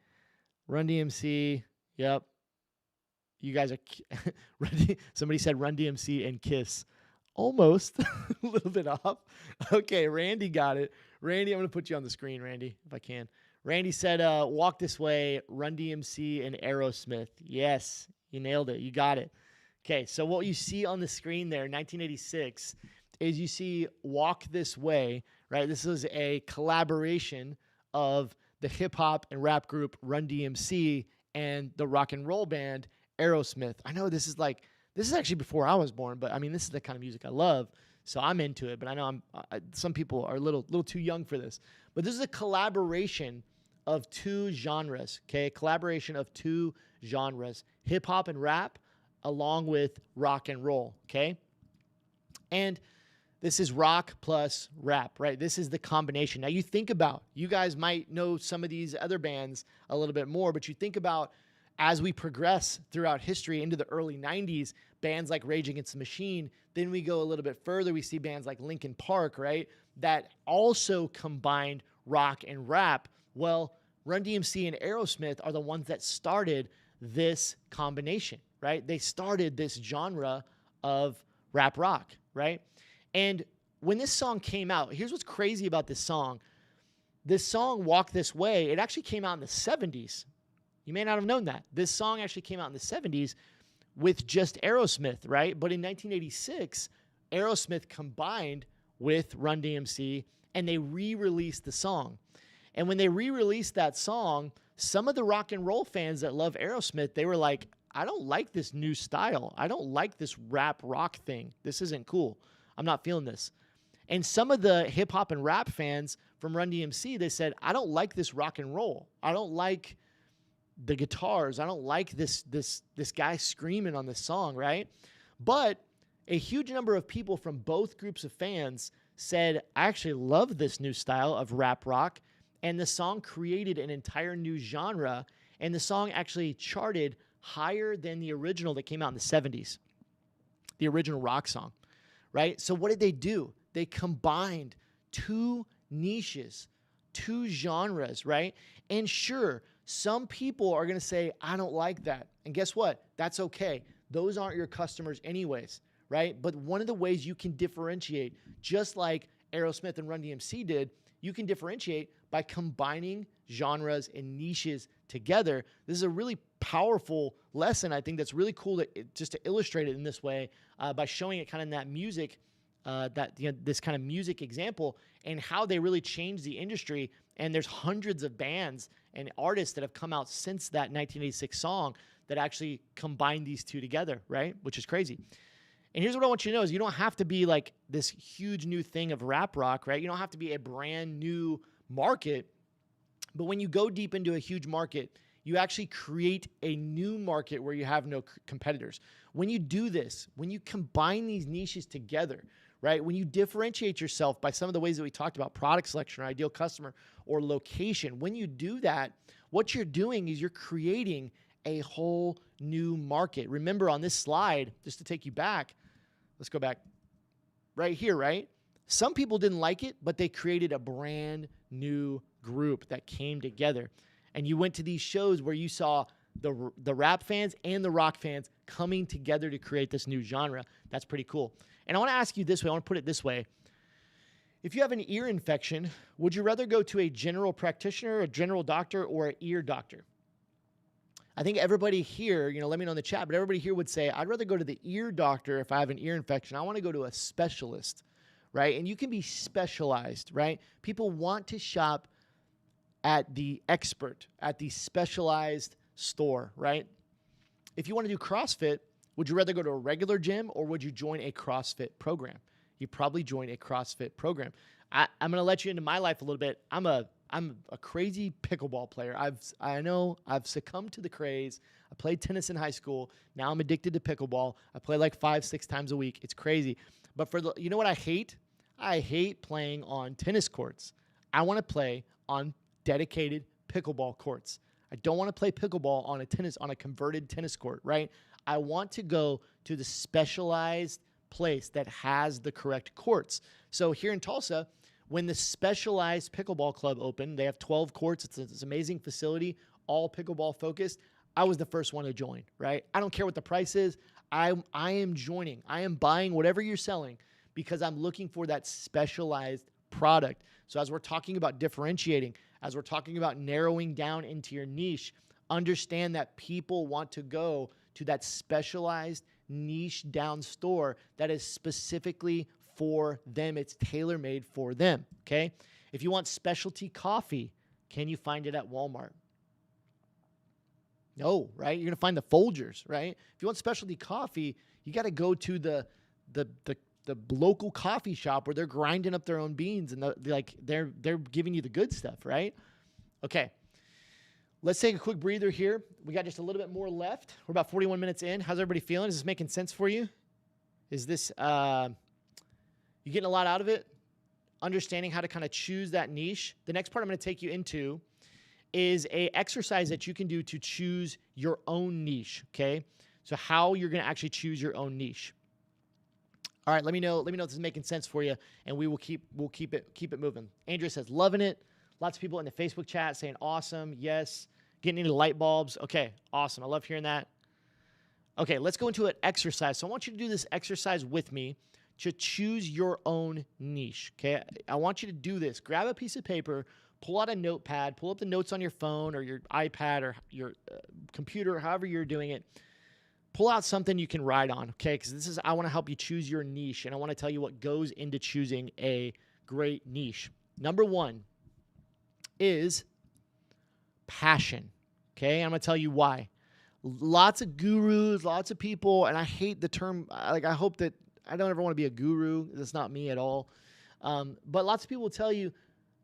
Run DMC. Yep. You guys are somebody said Run DMC and Kiss. Almost a little bit off. Okay, Randy got it. Randy, I'm going to put you on the screen, Randy, if I can. Randy said, Walk This Way, Run DMC, and Aerosmith. Yes, you nailed it. You got it. Okay, so what you see on the screen there, 1986, is you see Walk This Way, right? This is a collaboration of the hip-hop and rap group Run DMC and the rock and roll band Aerosmith. I know this is actually before I was born, but I mean, this is the kind of music I love, so I'm into it. But I know some people are a little too young for this. But this is a collaboration of two genres, okay? A collaboration of two genres, hip-hop and rap, along with rock and roll, okay? And This is rock plus rap, right? This is the combination. Now you think about, you guys might know some of these other bands a little bit more, but you think about as we progress throughout history into the early 90s, bands like Rage Against the Machine, then we go a little bit further, we see bands like Linkin Park, right? That also combined rock and rap. Well, Run DMC and Aerosmith are the ones that started this combination, right? They started this genre of rap rock, right? And when this song came out, here's what's crazy about this song. This song, Walk This Way, it actually came out in the 70s. You may not have known that. This song actually came out in the 70s with just Aerosmith, right? But in 1986, Aerosmith combined with Run DMC and they re-released the song. And when they re-released that song, some of the rock and roll fans that love Aerosmith, they were like, I don't like this new style. I don't like this rap rock thing. This isn't cool. I'm not feeling this. And some of the hip hop and rap fans from Run DMC, they said, I don't like this rock and roll. I don't like the guitars. I don't like this guy screaming on this song, right? But a huge number of people from both groups of fans said, I actually love this new style of rap rock. And the song created an entire new genre. And the song actually charted higher than the original that came out in the 70s, the original rock song, right? So what did they do? They combined two niches, two genres, right? And sure, some people are going to say, I don't like that. And guess what? That's okay. Those aren't your customers anyways, right? But one of the ways you can differentiate, just like Aerosmith and Run DMC did, you can differentiate by combining genres and niches together. This is a really powerful lesson. I think that's really cool just to illustrate it in this way by showing it kind of in that music, this kind of music example and how they really changed the industry. And there's hundreds of bands and artists that have come out since that 1986 song that actually combine these two together, right? Which is crazy. And here's what I want you to know is you don't have to be like this huge new thing of rap rock, right? You don't have to be a brand new market. But when you go deep into a huge market, you actually create a new market where you have no competitors. When you do this, when you combine these niches together, right? When you differentiate yourself by some of the ways that we talked about, product selection or ideal customer or location, when you do that, what you're doing is you're creating a whole new market. Remember on this slide, just to take you back, let's go back right here, right? Some people didn't like it, but they created a brand new group that came together. And you went to these shows where you saw the rap fans and the rock fans coming together to create this new genre. That's pretty cool. And I want to ask you this way. I want to put it this way. If you have an ear infection, would you rather go to a general practitioner, a general doctor, or an ear doctor? I think everybody here, let me know in the chat, but everybody here would say, I'd rather go to the ear doctor if I have an ear infection. I want to go to a specialist, right? And you can be specialized, right? People want to shop at the expert, at the specialized store, right? If you want to do CrossFit, would you rather go to a regular gym or would you join a CrossFit program? You probably join a CrossFit program. I'm going to let you into my life a little bit. I'm a crazy pickleball player. I know I've succumbed to the craze. I played tennis in high school. Now I'm addicted to pickleball. I play like 5-6 times a week. It's crazy. But you know what I hate? I hate playing on tennis courts. I want to play on dedicated pickleball courts. I don't want to play pickleball on a converted tennis court, right? I want to go to the specialized place that has the correct courts. So here in Tulsa, when the specialized pickleball club opened, they have 12 courts. It's an amazing facility, all pickleball focused. I was the first one to join, right? I don't care what the price is. I am joining. I am buying whatever you're selling because I'm looking for that specialized product. So as we're talking about differentiating, as we're talking about narrowing down into your niche, understand that people want to go to that specialized niche down store that is specifically for them. It's tailor-made for them, okay? If you want specialty coffee, can you find it at Walmart? No, right? You're going to find the Folgers, right? If you want specialty coffee, you got to go to the local coffee shop where they're grinding up their own beans and they're giving you the good stuff, right? Okay. Let's take a quick breather here. We got just a little bit more left. We're about 41 minutes in. How's everybody feeling? Is this making sense for you? Is this You getting a lot out of it? Understanding how to kind of choose that niche. The next part I'm going to take you into is a exercise that you can do to choose your own niche, okay? So how you're going to actually choose your own niche. All right, let me know if this is making sense for you, and we'll keep it moving. Andrea says, loving it. Lots of people in the Facebook chat saying awesome, yes. Getting into light bulbs. Okay, awesome. I love hearing that. Okay, let's go into an exercise. So I want you to do this exercise with me to choose your own niche, okay? I want you to do this. Grab a piece of paper, pull out a notepad, pull up the notes on your phone or your iPad or your computer, however you're doing it. Pull out something you can write on, okay? Because I want to help you choose your niche, and I want to tell you what goes into choosing a great niche. Number one is passion, okay? I'm going to tell you why. Lots of gurus, lots of people, and I hate the term, I hope that I don't ever want to be a guru. That's not me at all. But lots of people will tell you,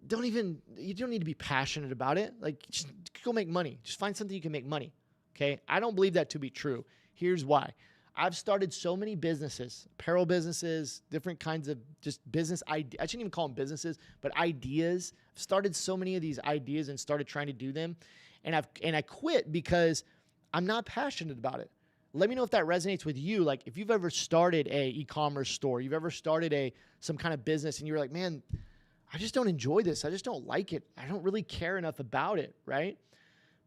you don't need to be passionate about it. Like, just go make money. Just find something you can make money, okay? I don't believe that to be true. Here's why. I've started so many businesses, apparel businesses, different kinds of just business ideas. I shouldn't even call them businesses, but ideas. I've started so many of these ideas and started trying to do them. And I quit because I'm not passionate about it. Let me know if that resonates with you. Like, if you've ever started a e-commerce store, you've ever started some kind of business, and you're like, man, I just don't enjoy this. I just don't like it. I don't really care enough about it, right?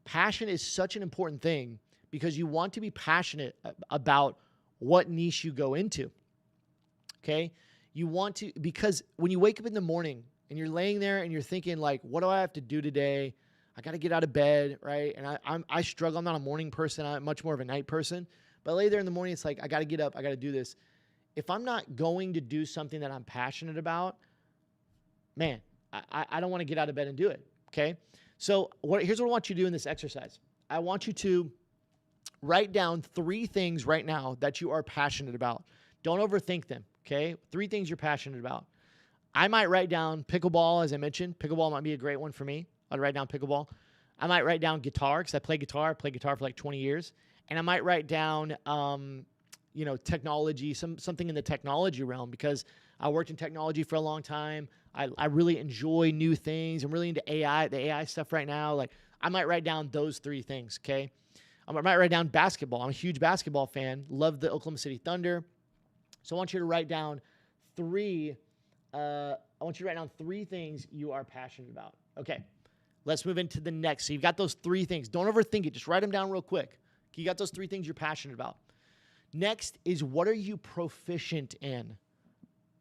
Passion is such an important thing because you want to be passionate about what niche you go into, okay? You want to, because when you wake up in the morning and you're laying there and you're thinking like, what do I have to do today? I got to get out of bed, right? And I struggle. I'm not a morning person. I'm much more of a night person. But I lay there in the morning, it's like, I got to get up. I got to do this. If I'm not going to do something that I'm passionate about, man, I don't want to get out of bed and do it, okay? So here's what I want you to do in this exercise. I want you to write down 3 things right now that you are passionate about. Don't overthink them, okay? 3 things you're passionate about. I might write down pickleball, as I mentioned. Pickleball might be a great one for me. I'd write down pickleball. I might write down guitar because I play guitar. I played guitar for like 20 years. And I might write down, technology, something in the technology realm because I worked in technology for a long time. I really enjoy new things. I'm really into AI, the AI stuff right now. Like, I might write down those 3 things, okay? I might write down basketball. I'm a huge basketball fan. Love the Oklahoma City Thunder. So I want you to write down 3 things you are passionate about. Okay, let's move into the next. So you've got those 3 things. Don't overthink it. Just write them down real quick. You got those 3 things you're passionate about. Next is, what are you proficient in?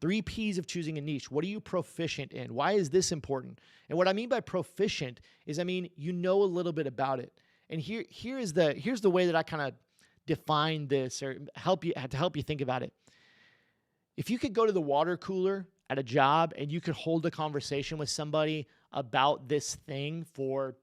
3 P's of choosing a niche. What are you proficient in? Why is this important? And what I mean by proficient is, you know a little bit about it. And here's the way that I kind of define this or help you think about it. If you could go to the water cooler at a job and you could hold a conversation with somebody about this thing for,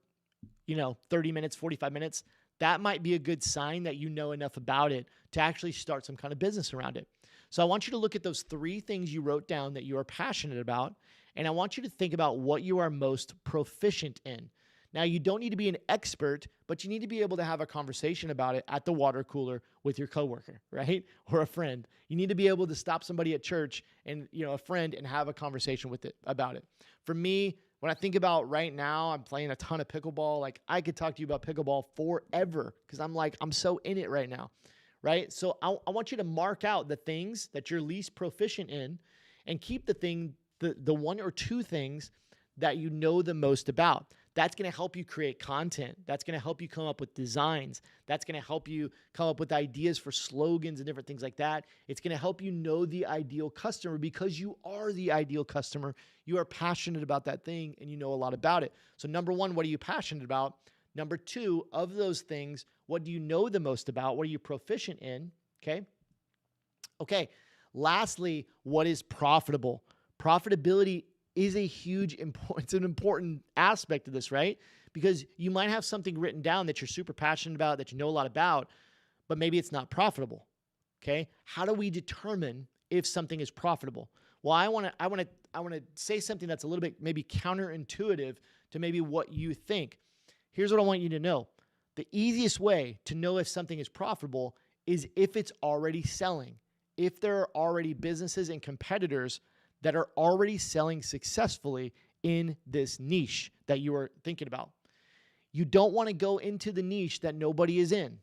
30 minutes, 45 minutes, that might be a good sign that you know enough about it to actually start some kind of business around it. So I want you to look at those 3 things you wrote down that you are passionate about, and I want you to think about what you are most proficient in. Now, you don't need to be an expert, but you need to be able to have a conversation about it at the water cooler with your coworker, right? Or a friend. You need to be able to stop somebody at church and, a friend, and have a conversation about it. For me, when I think about right now, I'm playing a ton of pickleball. Like, I could talk to you about pickleball forever because I'm so in it right now, right? So I want you to mark out the things that you're least proficient in and keep the 1 or 2 things that you know the most about. That's going to help you create content. That's going to help you come up with designs. That's going to help you come up with ideas for slogans and different things like that. It's going to help you know the ideal customer because you are the ideal customer. You are passionate about that thing and you know a lot about it. So number 1, what are you passionate about? Number 2, of those things, what do you know the most about? What are you proficient in? Okay. Lastly, what is profitable? Profitability is it's an important aspect of this, right? Because you might have something written down that you're super passionate about, that you know a lot about, but maybe it's not profitable, okay? How do we determine if something is profitable? Well, I want to say something that's a little bit maybe counterintuitive to maybe what you think. Here's what I want you to know. The easiest way to know if something is profitable is if it's already selling. If there are already businesses and competitors that are already selling successfully in this niche that you are thinking about. You don't want to go into the niche that nobody is in.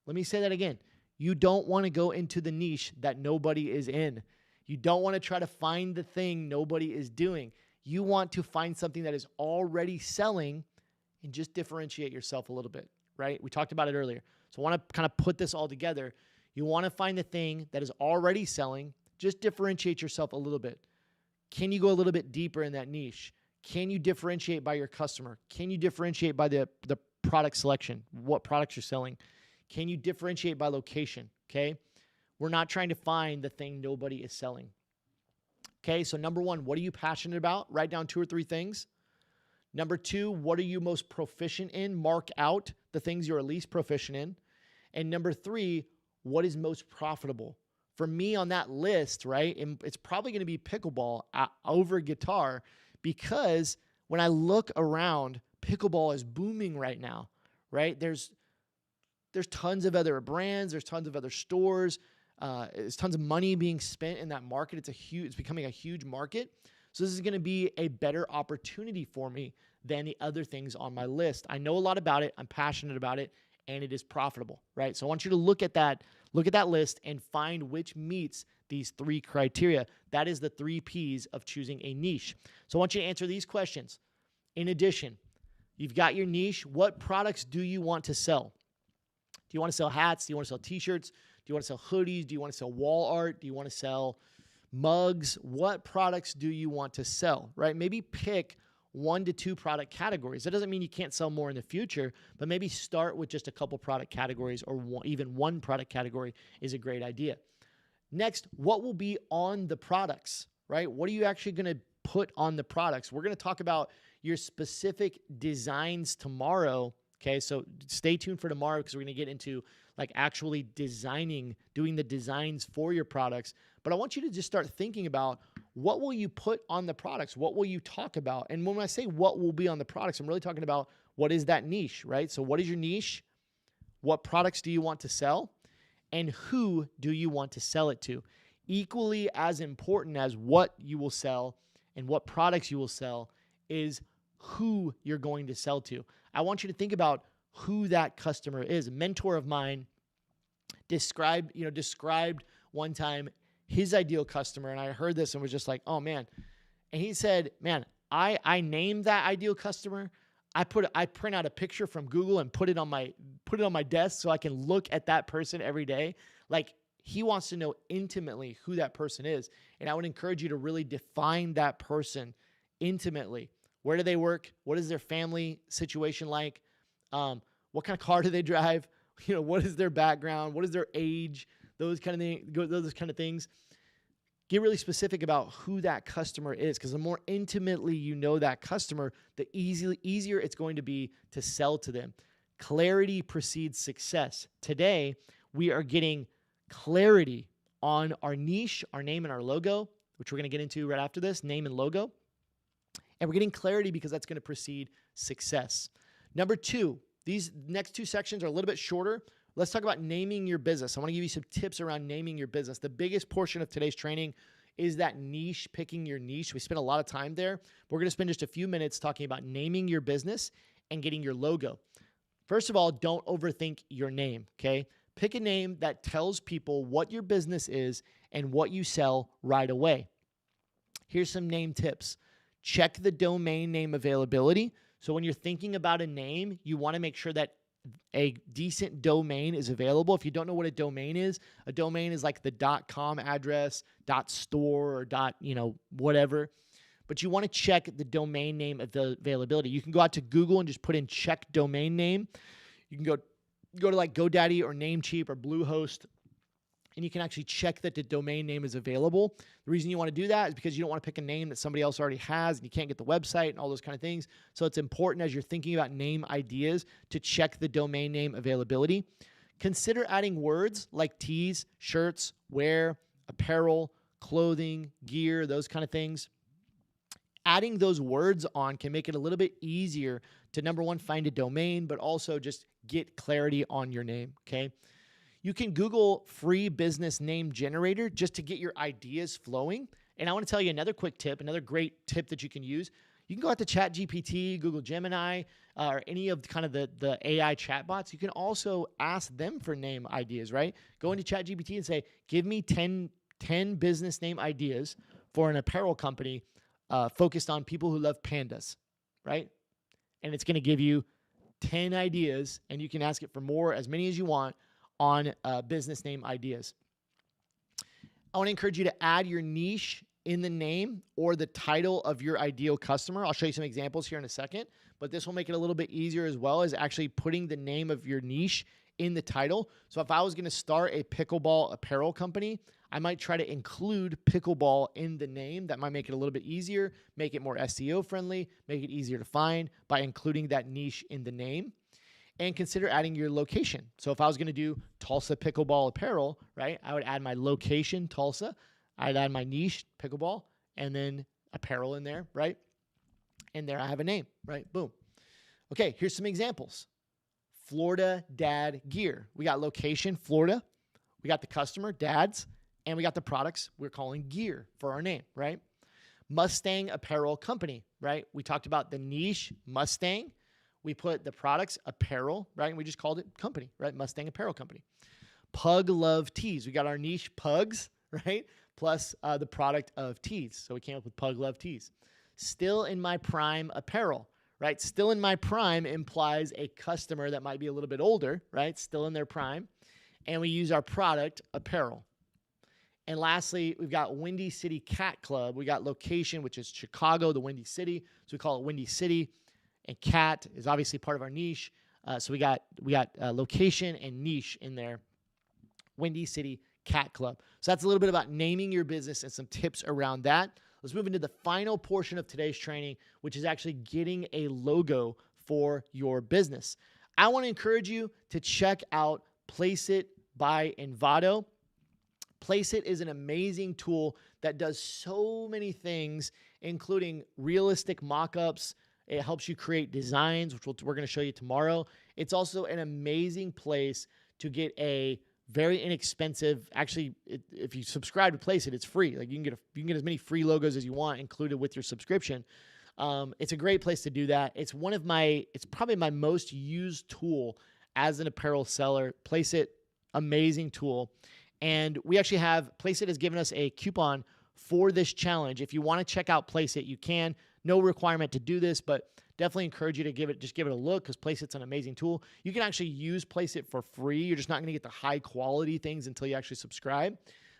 Let me say that again. You don't want to go into the niche that nobody is in. You don't want to try to find the thing nobody is doing. You want to find something that is already selling and just differentiate yourself a little bit, right? We talked about it earlier. So I want to kind of put this all together. You want to find the thing that is already selling, just differentiate yourself a little bit. Can you go a little bit deeper in that niche? Can you differentiate by your customer? Can you differentiate by the product selection, what products you're selling? Can you differentiate by location? Okay. We're not trying to find the thing nobody is selling. Okay. So number one, what are you passionate about? Write down 2 or 3 things. Number 2, what are you most proficient in? Mark out the things you're least proficient in. And number 3, what is most profitable? For me on that list, right, it's probably going to be pickleball over guitar, because when I look around, pickleball is booming right now, right? There's tons of other brands, there's tons of other stores, there's tons of money being spent in that market. It's becoming a huge market. So this is going to be a better opportunity for me than the other things on my list. I know a lot about it, I'm passionate about it, and it is profitable, right? So I want you to look at that list and find which meets these 3 criteria. That is the 3 Ps of choosing a niche. So I want you to answer these questions. In addition, you've got your niche. What products do you want to sell? Do you want to sell hats? Do you want to sell t-shirts? Do you want to sell hoodies? Do you want to sell wall art? Do you want to sell mugs? What products do you want to sell, right? Maybe pick 1 to 2 product categories. That doesn't mean you can't sell more in the future, but maybe start with just a couple product categories, or even 1 product category is a great idea. Next, what will be on the products, right? What are you actually going to put on the products? We're going to talk about your specific designs tomorrow. Okay, so stay tuned for tomorrow, because we're going to get into like actually designing, doing the designs for your products. But I want you to just start thinking about, what will you put on the products? What will you talk about? And when I say what will be on the products, I'm really talking about, what is that niche, right? So what is your niche? What products do you want to sell? And who do you want to sell it to? Equally as important as what you will sell and what products you will sell is who you're going to sell to. I want you to think about who that customer is. A mentor of mine described one time his ideal customer, and I heard this and was just like, oh man. And he said, man, I named that ideal customer. I print out a picture from Google and put it on my desk so I can look at that person every day. Like, he wants to know intimately who that person is. And I would encourage you to really define that person intimately. Where do they work? What is their family situation like? What kind of car do they drive? What is their background? What is their age? Those kind of things. Get really specific about who that customer is, because the more intimately you know that customer, the easier it's going to be to sell to them. Clarity precedes success. Today, we are getting clarity on our niche, our name, and our logo, which we're going to get into right after this, name and logo. And we're getting clarity because that's going to precede success. Number 2, these next 2 sections are a little bit shorter. Let's talk about naming your business. I want to give you some tips around naming your business. The biggest portion of today's training is that niche, picking your niche. We spent a lot of time there. We're going to spend just a few minutes talking about naming your business and getting your logo. First of all, don't overthink your name, okay? Pick a name that tells people what your business is and what you sell right away. Here's some name tips. Check the domain name availability. So when you're thinking about a name, you want to make sure that a decent domain is available. If you don't know what a domain is like the .com address, .store, or whatever. But you want to check the domain name availability. You can go out to Google and just put in check domain name. You can go to like GoDaddy or Namecheap or Bluehost, and you can actually check that the domain name is available. The reason you want to do that is because you don't want to pick a name that somebody else already has and you can't get the website and all those kind of things. So it's important as you're thinking about name ideas to check the domain name availability. Consider adding words like tees, shirts, wear, apparel, clothing, gear, those kind of things. Adding those words on can make it a little bit easier to, number 1, find a domain, but also just get clarity on your name, okay? You can Google free business name generator just to get your ideas flowing. And I want to tell you another quick tip, another great tip that you can use. You can go out to ChatGPT, Google Gemini, or any of kind of the AI chatbots. You can also ask them for name ideas, right? Go into ChatGPT and say, give me 10 business name ideas for an apparel company focused on people who love pandas, right? And it's going to give you 10 ideas, and you can ask it for more, as many as you want, on business name ideas. I want to encourage you to add your niche in the name or the title of your ideal customer. I'll show you some examples here in a second, but this will make it a little bit easier as well as actually putting the name of your niche in the title. So if I was going to start a pickleball apparel company, I might try to include pickleball in the name. That might make it a little bit easier, make it more SEO friendly, make it easier to find by including that niche in the name. And consider adding your location. So if I was going to do Tulsa pickleball apparel, right, I would add my location, Tulsa. I'd add my niche, pickleball, and then apparel in there, right? And there I have a name, right? Boom. Okay, here's some examples. Florida Dad Gear. We got location, Florida. We got the customer, dads, and we got the products we're calling gear for our name, right? Mustang Apparel Company, right? We talked about the niche, Mustang. We put the products, apparel, right? And we just called it company, right? Mustang Apparel Company. Pug Love Tees. We got our niche, pugs, right? Plus the product of tees. So we came up with Pug Love Tees. Still in My Prime Apparel, right? Still in My Prime implies a customer that might be a little bit older, right? Still in their prime. And we use our product, apparel. And lastly, we've got Windy City Cat Club. We got location, which is Chicago, the Windy City. So we call it Windy City. And cat is obviously part of our niche. So we got location and niche in there. Windy City Cat Club. So that's a little bit about naming your business and some tips around that. Let's move into the final portion of today's training, which is actually getting a logo for your business. I want to encourage you to check out Placeit by Envato. Placeit is an amazing tool that does so many things, including realistic mock-ups. It helps you create designs, which we're going to show you tomorrow. It's also an amazing place to get a very inexpensive. Actually, if you subscribe to Placeit, it's free. Like you can get as many free logos as you want included with your subscription. It's a great place to do that. It's probably my most used tool as an apparel seller. Placeit, amazing tool. And we actually have, Placeit has given us a coupon for this challenge. If you want to check out Placeit, you can. No requirement to do this, but definitely encourage you to give it a look because Placeit's an amazing tool. You can actually use Placeit for free. You're just not going to get the high quality things until you actually subscribe.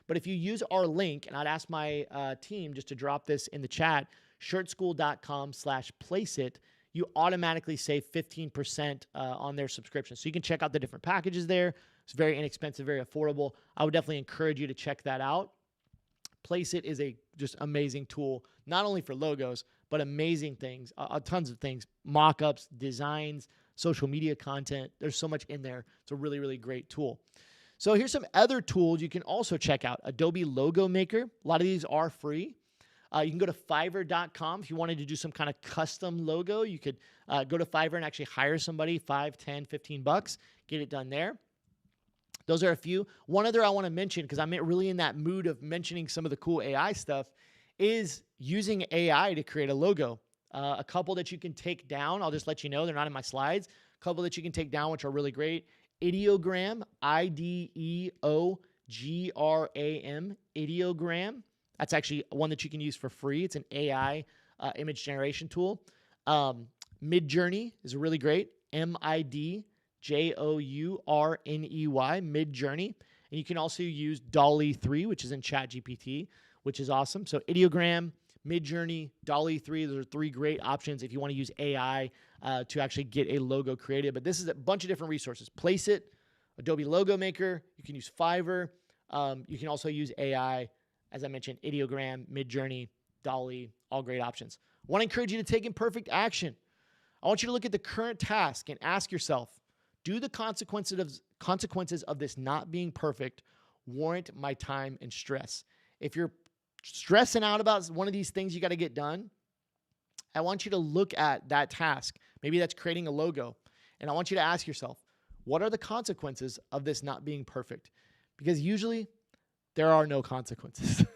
But if you use our link, and I'd ask my team just to drop this in the chat, shirtschool.com/Placeit, you automatically save 15% on their subscription. So you can check out the different packages there. It's very inexpensive, very affordable. I would definitely encourage you to check that out. Placeit is a just amazing tool, not only for logos, but amazing things, tons of things, mock-ups, designs, social media content. There's so much in there. It's a really, really great tool. So here's some other tools you can also check out. Adobe Logo Maker. A lot of these are free. You can go to Fiverr.com if you wanted to do some kind of custom logo. You could go to Fiverr and actually hire somebody, $5, $10, $15, get it done there. Those are a few. One other I want to mention, because I'm really in that mood of mentioning some of the cool AI stuff, is using AI to create a logo. A couple that you can take down. I'll just let you know. They're not in my slides. A couple that you can take down, which are really great. Ideogram, Ideogram, Ideogram. That's actually one that you can use for free. It's an AI image generation tool. Midjourney is really great. Midjourney, Midjourney. And you can also use Dolly 3, which is in ChatGPT, which is awesome. So Ideogram, Midjourney, Dolly 3, those are three great options if you want to use AI to actually get a logo created. But this is a bunch of different resources. Placeit, Adobe Logo Maker. You can use Fiverr. You can also use AI, as I mentioned, Ideogram, Midjourney, Dolly, all great options. I want to encourage you to take imperfect action. I want you to look at the current task and ask yourself, do the consequences of this not being perfect warrant my time and stress? If you're stressing out about one of these things you got to get done, I want you to look at that task. Maybe that's creating a logo. And I want you to ask yourself, what are the consequences of this not being perfect? Because usually there are no consequences.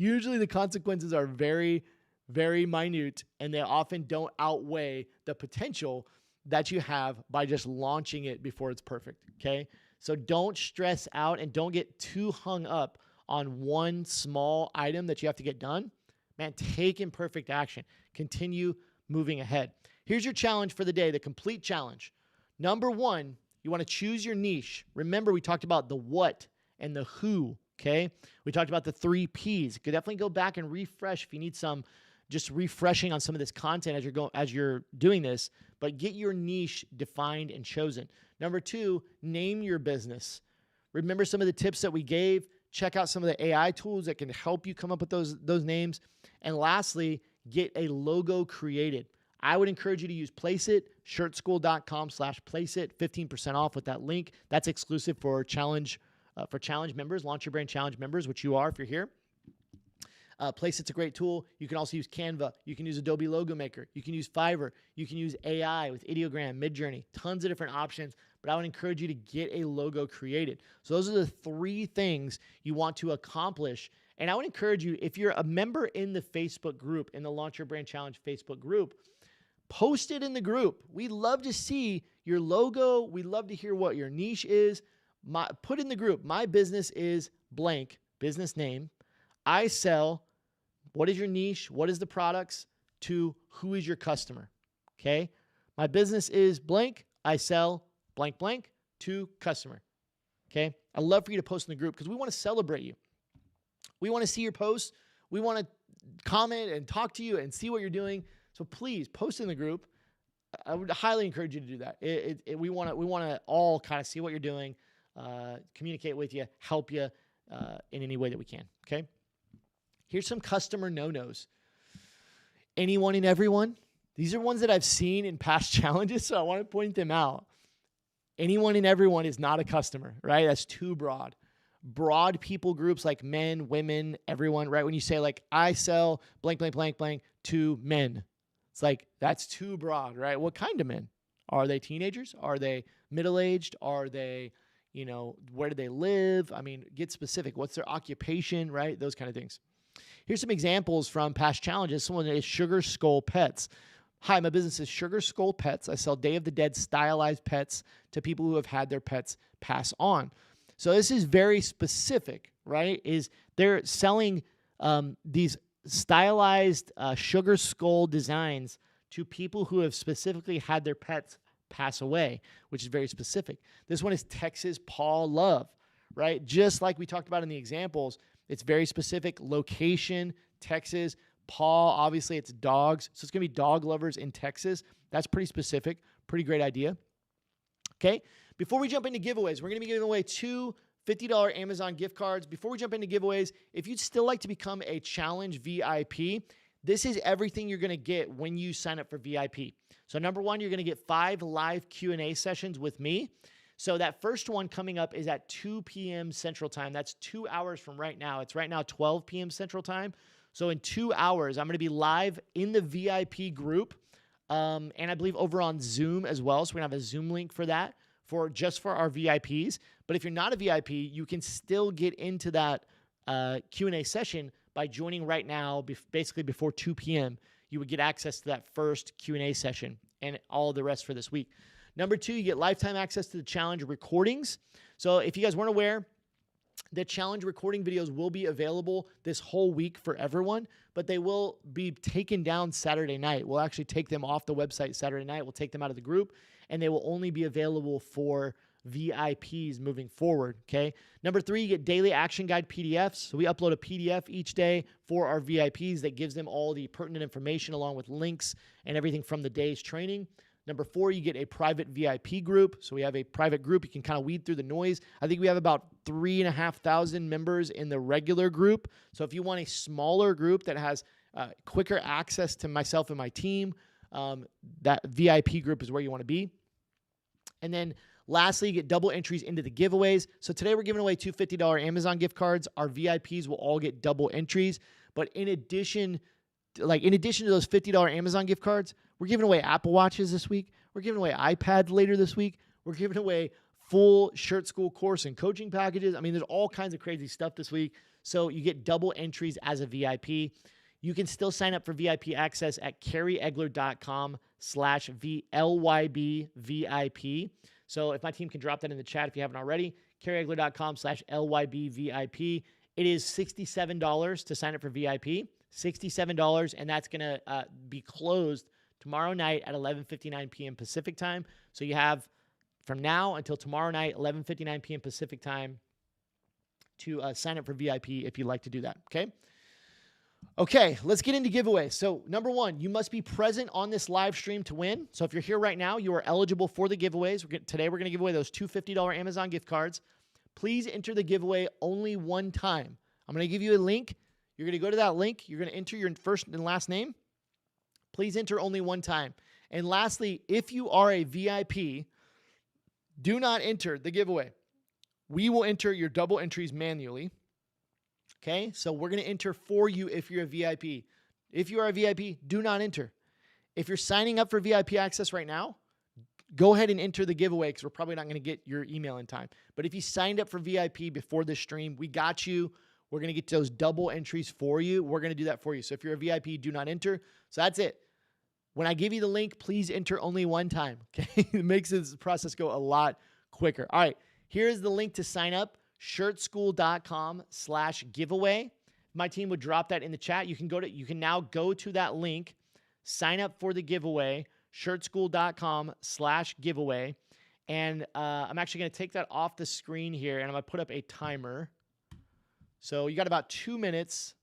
Usually the consequences are very, very minute, and they often don't outweigh the potential that you have by just launching it before it's perfect, okay? So don't stress out and don't get too hung up on one small item that you have to get done. Man, take imperfect action. Continue moving ahead. Here's your challenge for the day, the complete challenge. Number one, you want to choose your niche. Remember, we talked about the what and the who, okay? We talked about the 3 Ps. You could definitely go back and refresh if you need some just refreshing on some of this content as you're doing this, but get your niche defined and chosen. Number 2, name your business. Remember some of the tips that we gave. Check out some of the AI tools that can help you come up with those names. And lastly, get a logo created. I would encourage you to use Placeit, shirtschool.com/Placeit, 15% off with that link. That's exclusive for challenge members, Launch Your Brand Challenge members, which you are if you're here. Placeit's a great tool. You can also use Canva. You can use Adobe Logo Maker. You can use Fiverr. You can use AI with Ideogram, Midjourney, tons of different options. But I would encourage you to get a logo created. So those are the 3 things you want to accomplish. And I would encourage you, if you're a member in the Facebook group, in the Launch Your Brand Challenge Facebook group, post it in the group. We'd love to see your logo. We'd love to hear what your niche is. Put in the group, my business is blank, business name. I sell, what is your niche? What is the products? To who is your customer? Okay. My business is blank. I sell blank, blank to customer. Okay. I'd love for you to post in the group because we want to celebrate you. We want to see your posts. We want to comment and talk to you and see what you're doing. So please post in the group. I would highly encourage you to do that. We want to all kind of see what you're doing, communicate with you, help you in any way that we can. Okay. Here's some customer no-nos. Anyone and everyone. These are ones that I've seen in past challenges, so I want to point them out. Anyone and everyone is not a customer, right? That's too broad. Broad people groups like men, women, everyone, right? When you say like, I sell blank, blank, blank, blank to men. It's like, that's too broad, right? What kind of men? Are they teenagers? Are they middle-aged? Are they, where do they live? I mean, get specific. What's their occupation, right? Those kind of things. Here's some examples from past challenges. Someone is Sugar Skull Pets. Hi, my business is Sugar Skull Pets. I sell Day of the Dead stylized pets to people who have had their pets pass on. So this is very specific, right? They're selling these stylized sugar skull designs to people who have specifically had their pets pass away, which is very specific. This one is Texas Paw Love, right? Just like we talked about in the examples, it's very specific. Location, Texas. Paw, obviously it's dogs. So it's going to be dog lovers in Texas. That's pretty specific. Pretty great idea. Okay. Before we jump into giveaways, we're going to be giving away 2 $50 Amazon gift cards. Before we jump into giveaways, if you'd still like to become a challenge VIP, this is everything you're going to get when you sign up for VIP. So number 1, you're going to get 5 live Q&A sessions with me. So that first one coming up is at 2 p.m. Central Time. That's 2 hours from right now. It's right now 12 p.m. Central Time. So in 2 hours, I'm going to be live in the VIP group, and I believe over on Zoom as well. So we're going to have a Zoom link for that, just for our VIPs. But if you're not a VIP, you can still get into that Q&A session by joining right now, basically before 2 p.m. You would get access to that first Q&A session and all the rest for this week. Number 2, you get lifetime access to the challenge recordings. So if you guys weren't aware, the challenge recording videos will be available this whole week for everyone, but they will be taken down Saturday night. We'll actually take them off the website Saturday night. We'll take them out of the group, and they will only be available for VIPs moving forward, okay? Number 3, you get daily action guide PDFs. So we upload a PDF each day for our VIPs that gives them all the pertinent information along with links and everything from the day's training. Number 4, you get a private VIP group. So we have a private group. You can kind of weed through the noise. I think we have about 3,500 members in the regular group. So if you want a smaller group that has quicker access to myself and my team, that VIP group is where you want to be. And then lastly, you get double entries into the giveaways. So today we're giving away 2 $50 Amazon gift cards. Our VIPs will all get double entries. But in addition to those $50 Amazon gift cards, we're giving away Apple Watches this week. We're giving away iPads later this week. We're giving away full Shirt School course and coaching packages. I mean, there's all kinds of crazy stuff this week. So you get double entries as a VIP. You can still sign up for VIP access at carrieegler.com/LYBVIP. So if my team can drop that in the chat if you haven't already, carrieegler.com/LYBVIP. It is $67 to sign up for VIP, $67, and that's going to be closed tomorrow night at 11:59 p.m. Pacific time. So you have from now until tomorrow night, 11:59 p.m. Pacific time, to sign up for VIP if you'd like to do that, okay? Okay, let's get into giveaways. So number one, you must be present on this live stream to win. So if you're here right now, you are eligible for the giveaways. Today we're going to give away those two $50 Amazon gift cards. Please enter the giveaway only one time. I'm going to give you a link. You're going to go to that link. You're going to enter your first and last name. Please enter only one time. And lastly, if you are a VIP, do not enter the giveaway. We will enter your double entries manually. Okay, so we're going to enter for you if you're a VIP. If you are a VIP, do not enter. If you're signing up for VIP access right now, go ahead and enter the giveaway because we're probably not going to get your email in time. But if you signed up for VIP before this stream, we got you. We're going to get those double entries for you. We're going to do that for you. So if you're a VIP, do not enter. So that's it. When I give you the link, please enter only one time. Okay, it makes this process go a lot quicker. All right, here's the link to sign up. shirtschool.com/giveaway. My team would drop that in the chat. You can now go to that link, sign up for the giveaway, shirtschool.com/giveaway. And I'm actually going to take that off the screen here, and I'm going to put up a timer. So you got about 2 minutes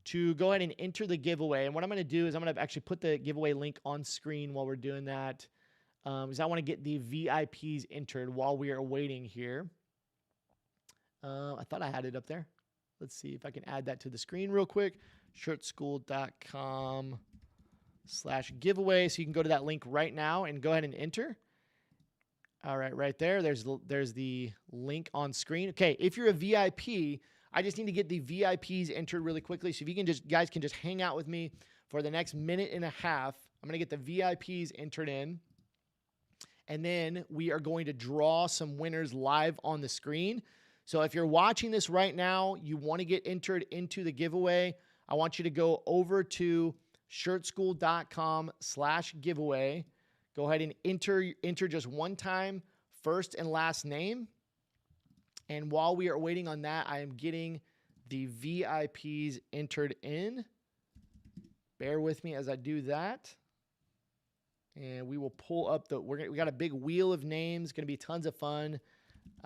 to go ahead and enter the giveaway. And what I'm going to do is I'm going to actually put the giveaway link on screen while we're doing that, because I want to get the VIPs entered while we are waiting here. I thought I had it up there. Let's see if I can add that to the screen real quick. shirtschool.com/giveaway. So you can go to that link right now and go ahead and enter. All right, right there. There's the link on screen. Okay, if you're a VIP, I just need to get the VIPs entered really quickly. So if you can guys can just hang out with me for the next minute and a half. I'm going to get the VIPs entered in. And then we are going to draw some winners live on the screen. So if you're watching this right now, you want to get entered into the giveaway, I want you to go over to shirtschool.com/giveaway. Go ahead and enter just one time, first and last name. And while we are waiting on that, I am getting the VIPs entered in. Bear with me as I do that. And we will pull up we got a big wheel of names. Going to be tons of fun.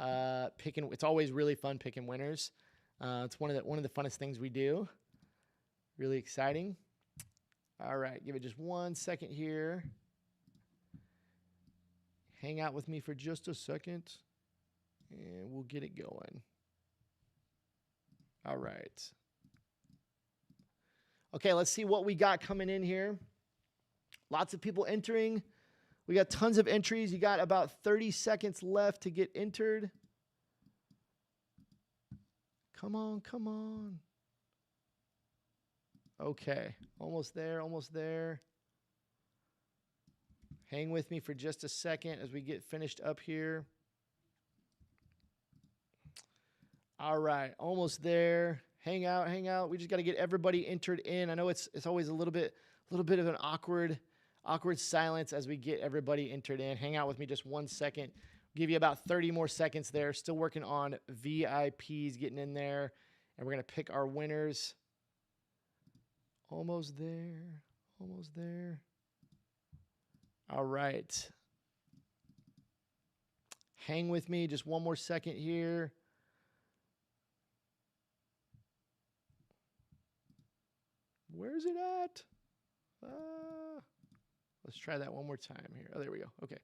It's always really fun picking winners. It's one of the funnest things we do. Really exciting. All right, give it just 1 second here. Hang out with me for just a second, and we'll get it going. All right. Okay, let's see what we got coming in here. Lots of people entering. We got tons of entries. You got about 30 seconds left to get entered. Come on, come on. Okay, almost there, almost there. Hang with me for just a second as we get finished up here. All right, almost there. Hang out, hang out. We just got to get everybody entered in. I know it's always a little bit of an awkward silence as we get everybody entered in. Hang out with me just 1 second. Give you about 30 more seconds there. Still working on VIPs getting in there, and we're going to pick our winners. Almost there. Almost there. All right. Hang with me just one more second here. Where's it at? Let's try that one more time here. Oh, there we go. Okay.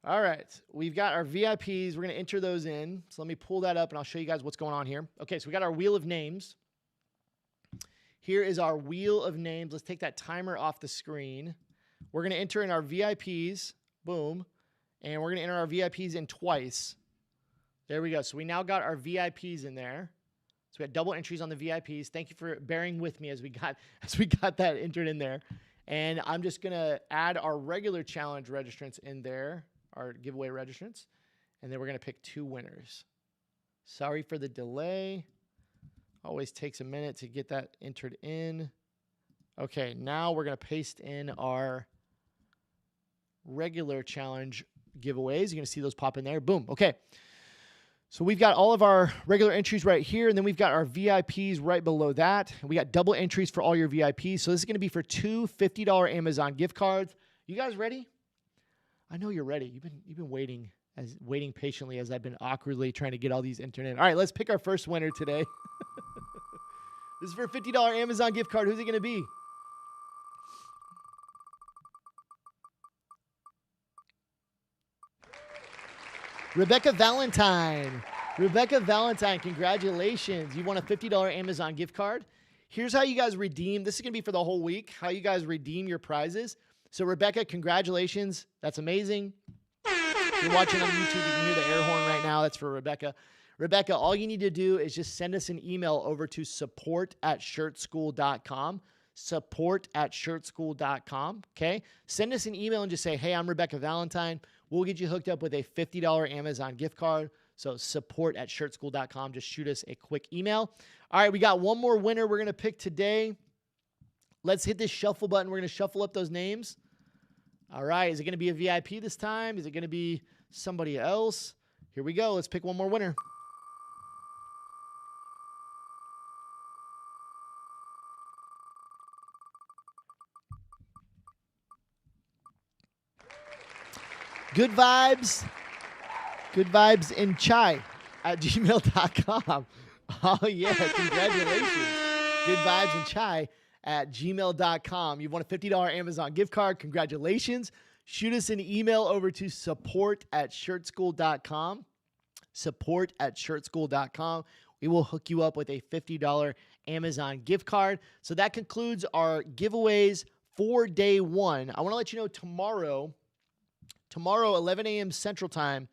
All right. We've got our VIPs. We're going to enter those in. So let me pull that up, and I'll show you guys what's going on here. Okay, so we got our wheel of names. Here is our wheel of names. Let's take that timer off the screen. We're going to enter in our VIPs. Boom. And we're going to enter our VIPs in twice. There we go. So we now got our VIPs in there. So we had double entries on the VIPs. Thank you for bearing with me as we got that entered in there. And I'm just going to add our regular challenge registrants in there, our giveaway registrants. and then we're going to pick 2 winners. Sorry for the delay. Always takes a minute to get that entered in. Okay, now we're going to paste in our regular challenge giveaways. You're going to see those pop in there. Boom. Okay. So we've got all of our regular entries right here, and then we've got our VIPs right below that. And we got double entries for all your VIPs. So this is going to be for 2 $50 Amazon gift cards. You guys ready? I know you're ready. You've been waiting patiently as I've been awkwardly trying to get all these entered in. All right, let's pick our first winner today. This is for a $50 Amazon gift card. Who's it going to be? Rebecca Valentine. Rebecca Valentine, congratulations. You won a $50 Amazon gift card. Here's how you guys redeem. This is going to be for the whole week, how you guys redeem your prizes. So, Rebecca, congratulations. That's amazing. If you're watching on YouTube, you can hear the air horn right now. That's for Rebecca. Rebecca, all you need to do is just send us an email over to support@shirtschool.com. Support@shirtschool.com. Okay? Send us an email and just say, hey, I'm Rebecca Valentine. We'll get you hooked up with a $50 Amazon gift card. So support@shirtschool.com. Just shoot us a quick email. All right, we got one more winner we're going to pick today. Let's hit this shuffle button. We're going to shuffle up those names. All right, is it going to be a VIP this time? Is it going to be somebody else? Here we go. Let's pick one more winner. Good vibes in chai @gmail.com. Oh, yeah. Congratulations. Good vibes in chai @gmail.com. You've won a $50 Amazon gift card. Congratulations. Shoot us an email over to support@shirtschool.com. Support@shirtschool.com. We will hook you up with a $50 Amazon gift card. So that concludes our giveaways for day 1. I want to let you know tomorrow, 11 a.m. Central Time,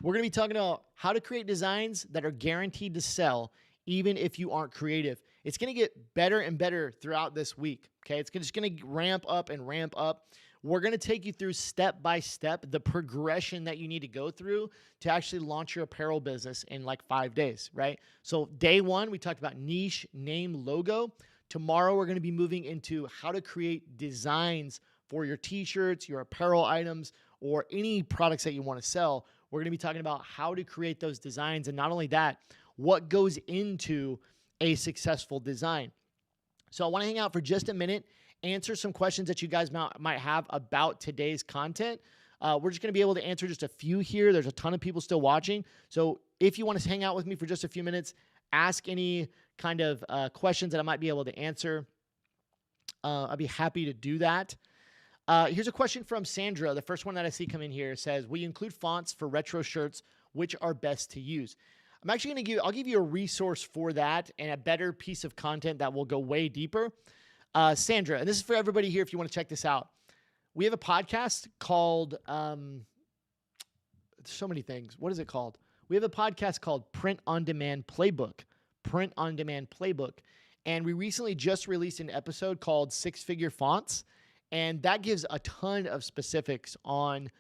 we're going to be talking about how to create designs that are guaranteed to sell even if you aren't creative. It's going to get better and better throughout this week, okay? It's just going to ramp up and ramp up. We're going to take you through step by step the progression that you need to go through to actually launch your apparel business in like 5 days, right? So day 1, we talked about niche, name, logo. Tomorrow, we're going to be moving into how to create designs for your t-shirts, your apparel items, or any products that you want to sell. We're going to be talking about how to create those designs. And not only that, what goes into a successful design. So I want to hang out for just a minute, answer some questions that you guys might have about today's content. We're just going to be able to answer just a few here. There's a ton of people still watching. So if you want to hang out with me for just a few minutes, ask any kind of questions that I might be able to answer. I'd be happy to do that. Here's a question from Sandra. The first one that I see come in here says, will you include fonts for retro shirts? Which are best to use? I'm actually going to I'll give you a resource for that and a better piece of content that will go way deeper. Sandra, and this is for everybody here if you want to check this out. We have a podcast called, so many things. What is it called? We have a podcast called Print on Demand Playbook. Print on Demand Playbook. And we recently just released an episode called 6-Figure Fonts. And that gives a ton of specifics on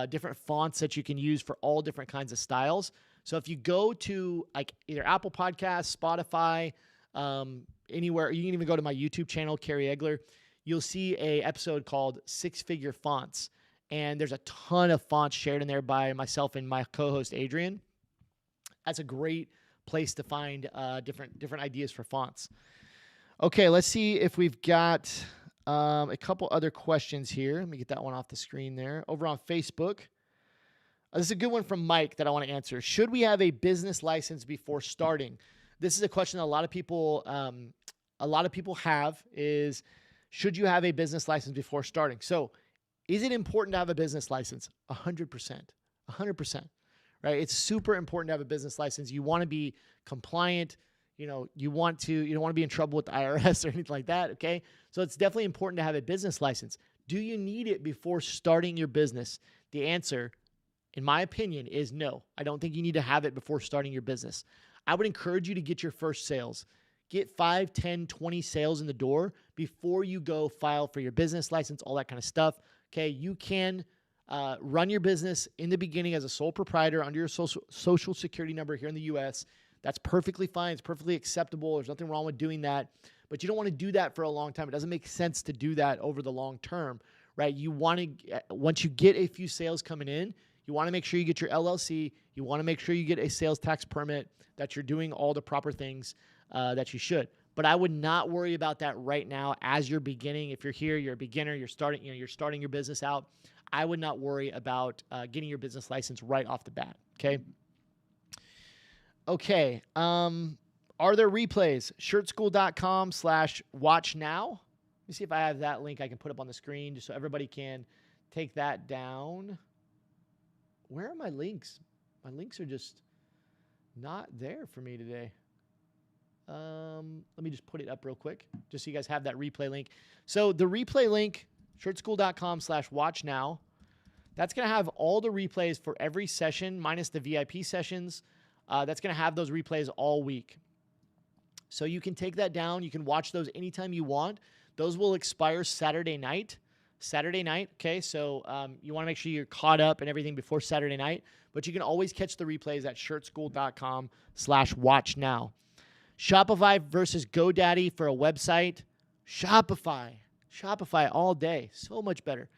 different fonts that you can use for all different kinds of styles. So if you go to like either Apple Podcasts, Spotify, anywhere, you can even go to my YouTube channel, Kerry Egler, you'll see a episode called 6-Figure Fonts. And there's a ton of fonts shared in there by myself and my co-host, Adrian. That's a great place to find different ideas for fonts. Okay, let's see if we've got a couple other questions here. Let me get that one off the screen there. Over on Facebook. This is a good one from Mike that I want to answer. Should we have a business license before starting? This is a question that a lot of people have is, should you have a business license before starting? So is it important to have a business license? 100%. 100%. Right? It's super important to have a business license. You want to be compliant. You don't want to be in trouble with the IRS or anything like that, okay? So it's definitely important to have a business license. Do you need it before starting your business? The answer, in my opinion, is no. I don't think you need to have it before starting your business. I would encourage you to get your first sales. Get 5, 10, 20 sales in the door before you go file for your business license, all that kind of stuff, okay? You can Run your business in the beginning as a sole proprietor under your social security number here in the U.S. That's perfectly fine. It's perfectly acceptable. There's nothing wrong with doing that. But you don't want to do that for a long time. It doesn't make sense to do that over the long term, right? You want to, once you get a few sales coming in, you want to make sure you get your LLC. You want to make sure you get a sales tax permit, that you're doing all the proper things that you should. But I would not worry about that right now as you're beginning. If you're here, you're a beginner, you're starting your business out. I would not worry about getting your business license right off the bat. Okay. Are there replays? Shirtschool.com/watch now. Let me see if I have that link I can put up on the screen just so everybody can take that down. Where are my links? My links are just not there for me today. Let me just put it up real quick just so you guys have that replay link. So the replay link, shirtschool.com/watch now. That's going to have all the replays for every session minus the VIP sessions. That's going to have those replays all week. So you can take that down. You can watch those anytime you want. Those will expire Saturday night. Okay? So you want to make sure you're caught up and everything before Saturday night. But you can always catch the replays at shirtschool.com/watch now. Shopify versus GoDaddy for a website. Shopify all day. So much better.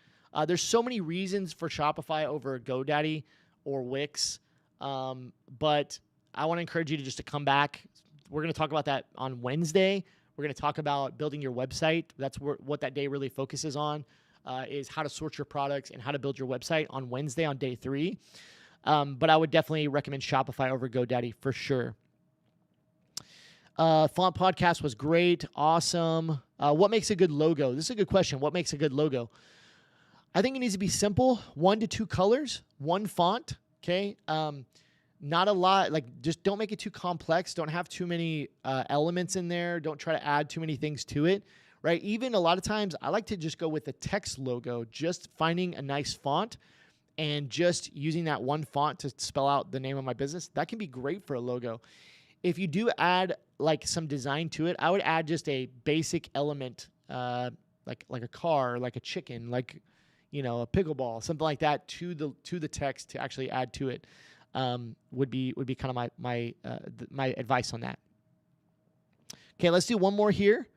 There's so many reasons for Shopify over GoDaddy or Wix. But I want to encourage you to come back. We're going to talk about that on Wednesday. We're going to talk about building your website. That's what that day really focuses on, is how to sort your products and how to build your website on Wednesday on day 3. But I would definitely recommend Shopify over GoDaddy for sure. Font Podcast was great. Awesome. What makes a good logo? This is a good question. What makes a good logo? I think it needs to be simple. 1 to 2 colors, 1 font. Okay. Not a lot. Just don't make it too complex. Don't have too many elements in there. Don't try to add too many things to it. Right. Even a lot of times I like to just go with the text logo, just finding a nice font and just using that 1 font to spell out the name of my business. That can be great for a logo. If you do add some design to it, I would add just a basic element, like a car, like a chicken, a pickleball, something like that to the text to actually add to it. Would be kind of my advice on that. Okay, let's do one more here.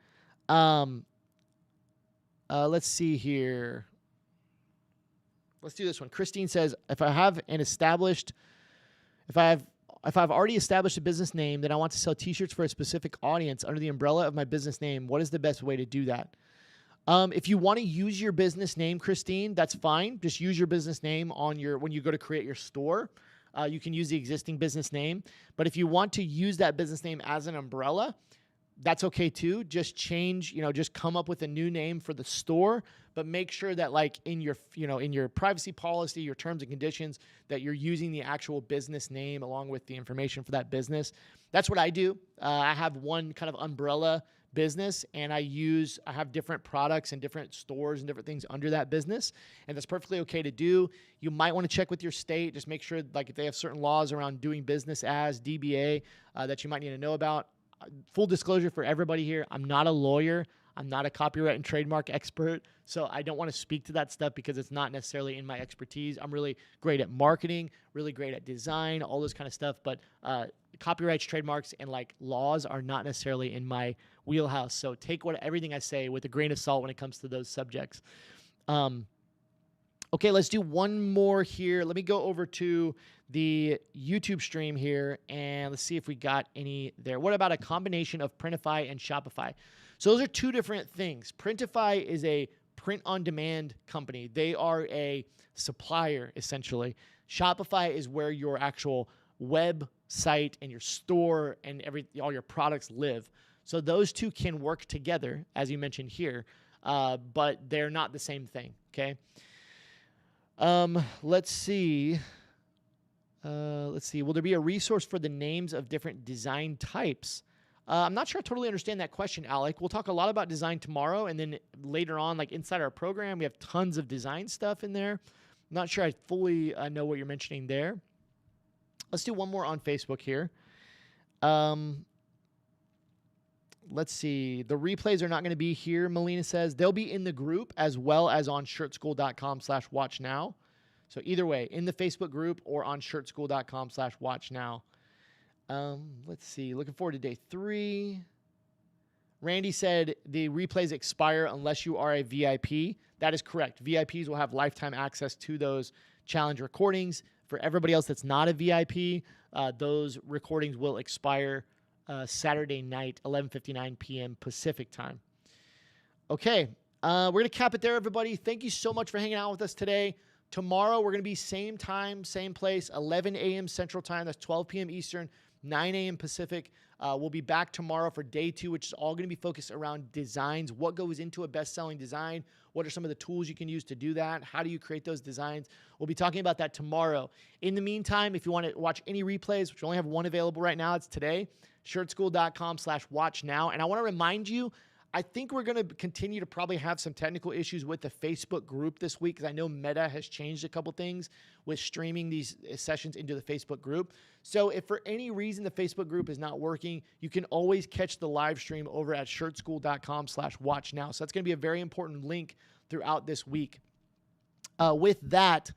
Let's see here. Let's do this one. Christine says, if I've already established a business name, then I want to sell t-shirts for a specific audience under the umbrella of my business name. What is the best way to do that? If you want to use your business name, Christine, that's fine. Just use your business name when you go to create your store. You can use the existing business name. But if you want to use that business name as an umbrella, that's okay too. Just change, just come up with a new name for the store, but make sure that in your privacy policy, your terms and conditions, that you're using the actual business name along with the information for that business. That's what I do. I have one kind of umbrella business, and I have different products and different stores and different things under that business, and that's perfectly okay to do. You might want to check with your state, just make sure if they have certain laws around doing business as DBA that you might need to know about. Full disclosure for everybody here, I'm not a lawyer. I'm not a copyright and trademark expert, so I don't want to speak to that stuff because it's not necessarily in my expertise. I'm really great at marketing, really great at design, all this kind of stuff, but copyrights, trademarks, and laws are not necessarily in my wheelhouse. So take everything I say with a grain of salt when it comes to those subjects. Okay, let's do one more here. Let me go over to the YouTube stream here, and let's see if we got any there. What about a combination of Printify and Shopify? So those are 2 different things. Printify is a print-on-demand company. They are a supplier, essentially. Shopify is where your actual website and your store and all your products live. So those 2 can work together, as you mentioned here, but they're not the same thing, okay? Let's see. Will there be a resource for the names of different design types? I'm not sure I totally understand that question, Alec. We'll talk a lot about design tomorrow, and then later on, inside our program, we have tons of design stuff in there. I'm not sure I fully know what you're mentioning there. Let's do one more on Facebook here. Let's see. The replays are not going to be here, Melina says. They'll be in the group as well as on shirtschool.com/watch now. So either way, in the Facebook group or on shirtschool.com/watchnow. Let's see. Looking forward to day 3. Randy said the replays expire unless you are a VIP. That is correct. VIPs will have lifetime access to those challenge recordings. For everybody else that's not a VIP, those recordings will expire Saturday night, 11:59 p.m. Pacific time. Okay, we're going to cap it there, everybody. Thank you so much for hanging out with us today. Tomorrow, we're going to be same time, same place, 11 a.m. Central Time. That's 12 p.m. Eastern, 9 a.m. Pacific. We'll be back tomorrow for day 2, which is all going to be focused around designs. What goes into a best-selling design? What are some of the tools you can use to do that? How do you create those designs? We'll be talking about that tomorrow. In the meantime, if you want to watch any replays, which we only have one available right now, it's today, shirtschool.com/watchnow. And I want to remind you, I think we're going to continue to probably have some technical issues with the Facebook group this week because I know Meta has changed a couple things with streaming these sessions into the Facebook group. So if for any reason the Facebook group is not working, you can always catch the live stream over at shirtschool.com/watchnow. So that's going to be a very important link throughout this week. With that,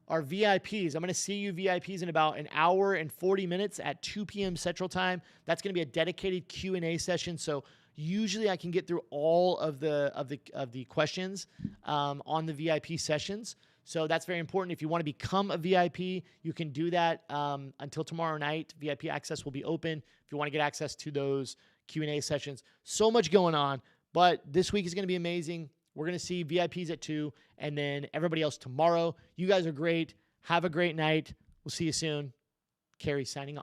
our VIPs, I'm going to see you VIPs in about an hour and 40 minutes at 2 p.m. Central Time. That's going to be a dedicated Q&A session. So usually I can get through all of the questions on the VIP sessions. So that's very important. If you want to become a VIP, you can do that until tomorrow night. VIP access will be open if you want to get access to those Q&A sessions. So much going on, but this week is going to be amazing. We're going to see VIPs at 2 and then everybody else tomorrow. You guys are great. Have a great night. We'll see you soon. Carrie signing off.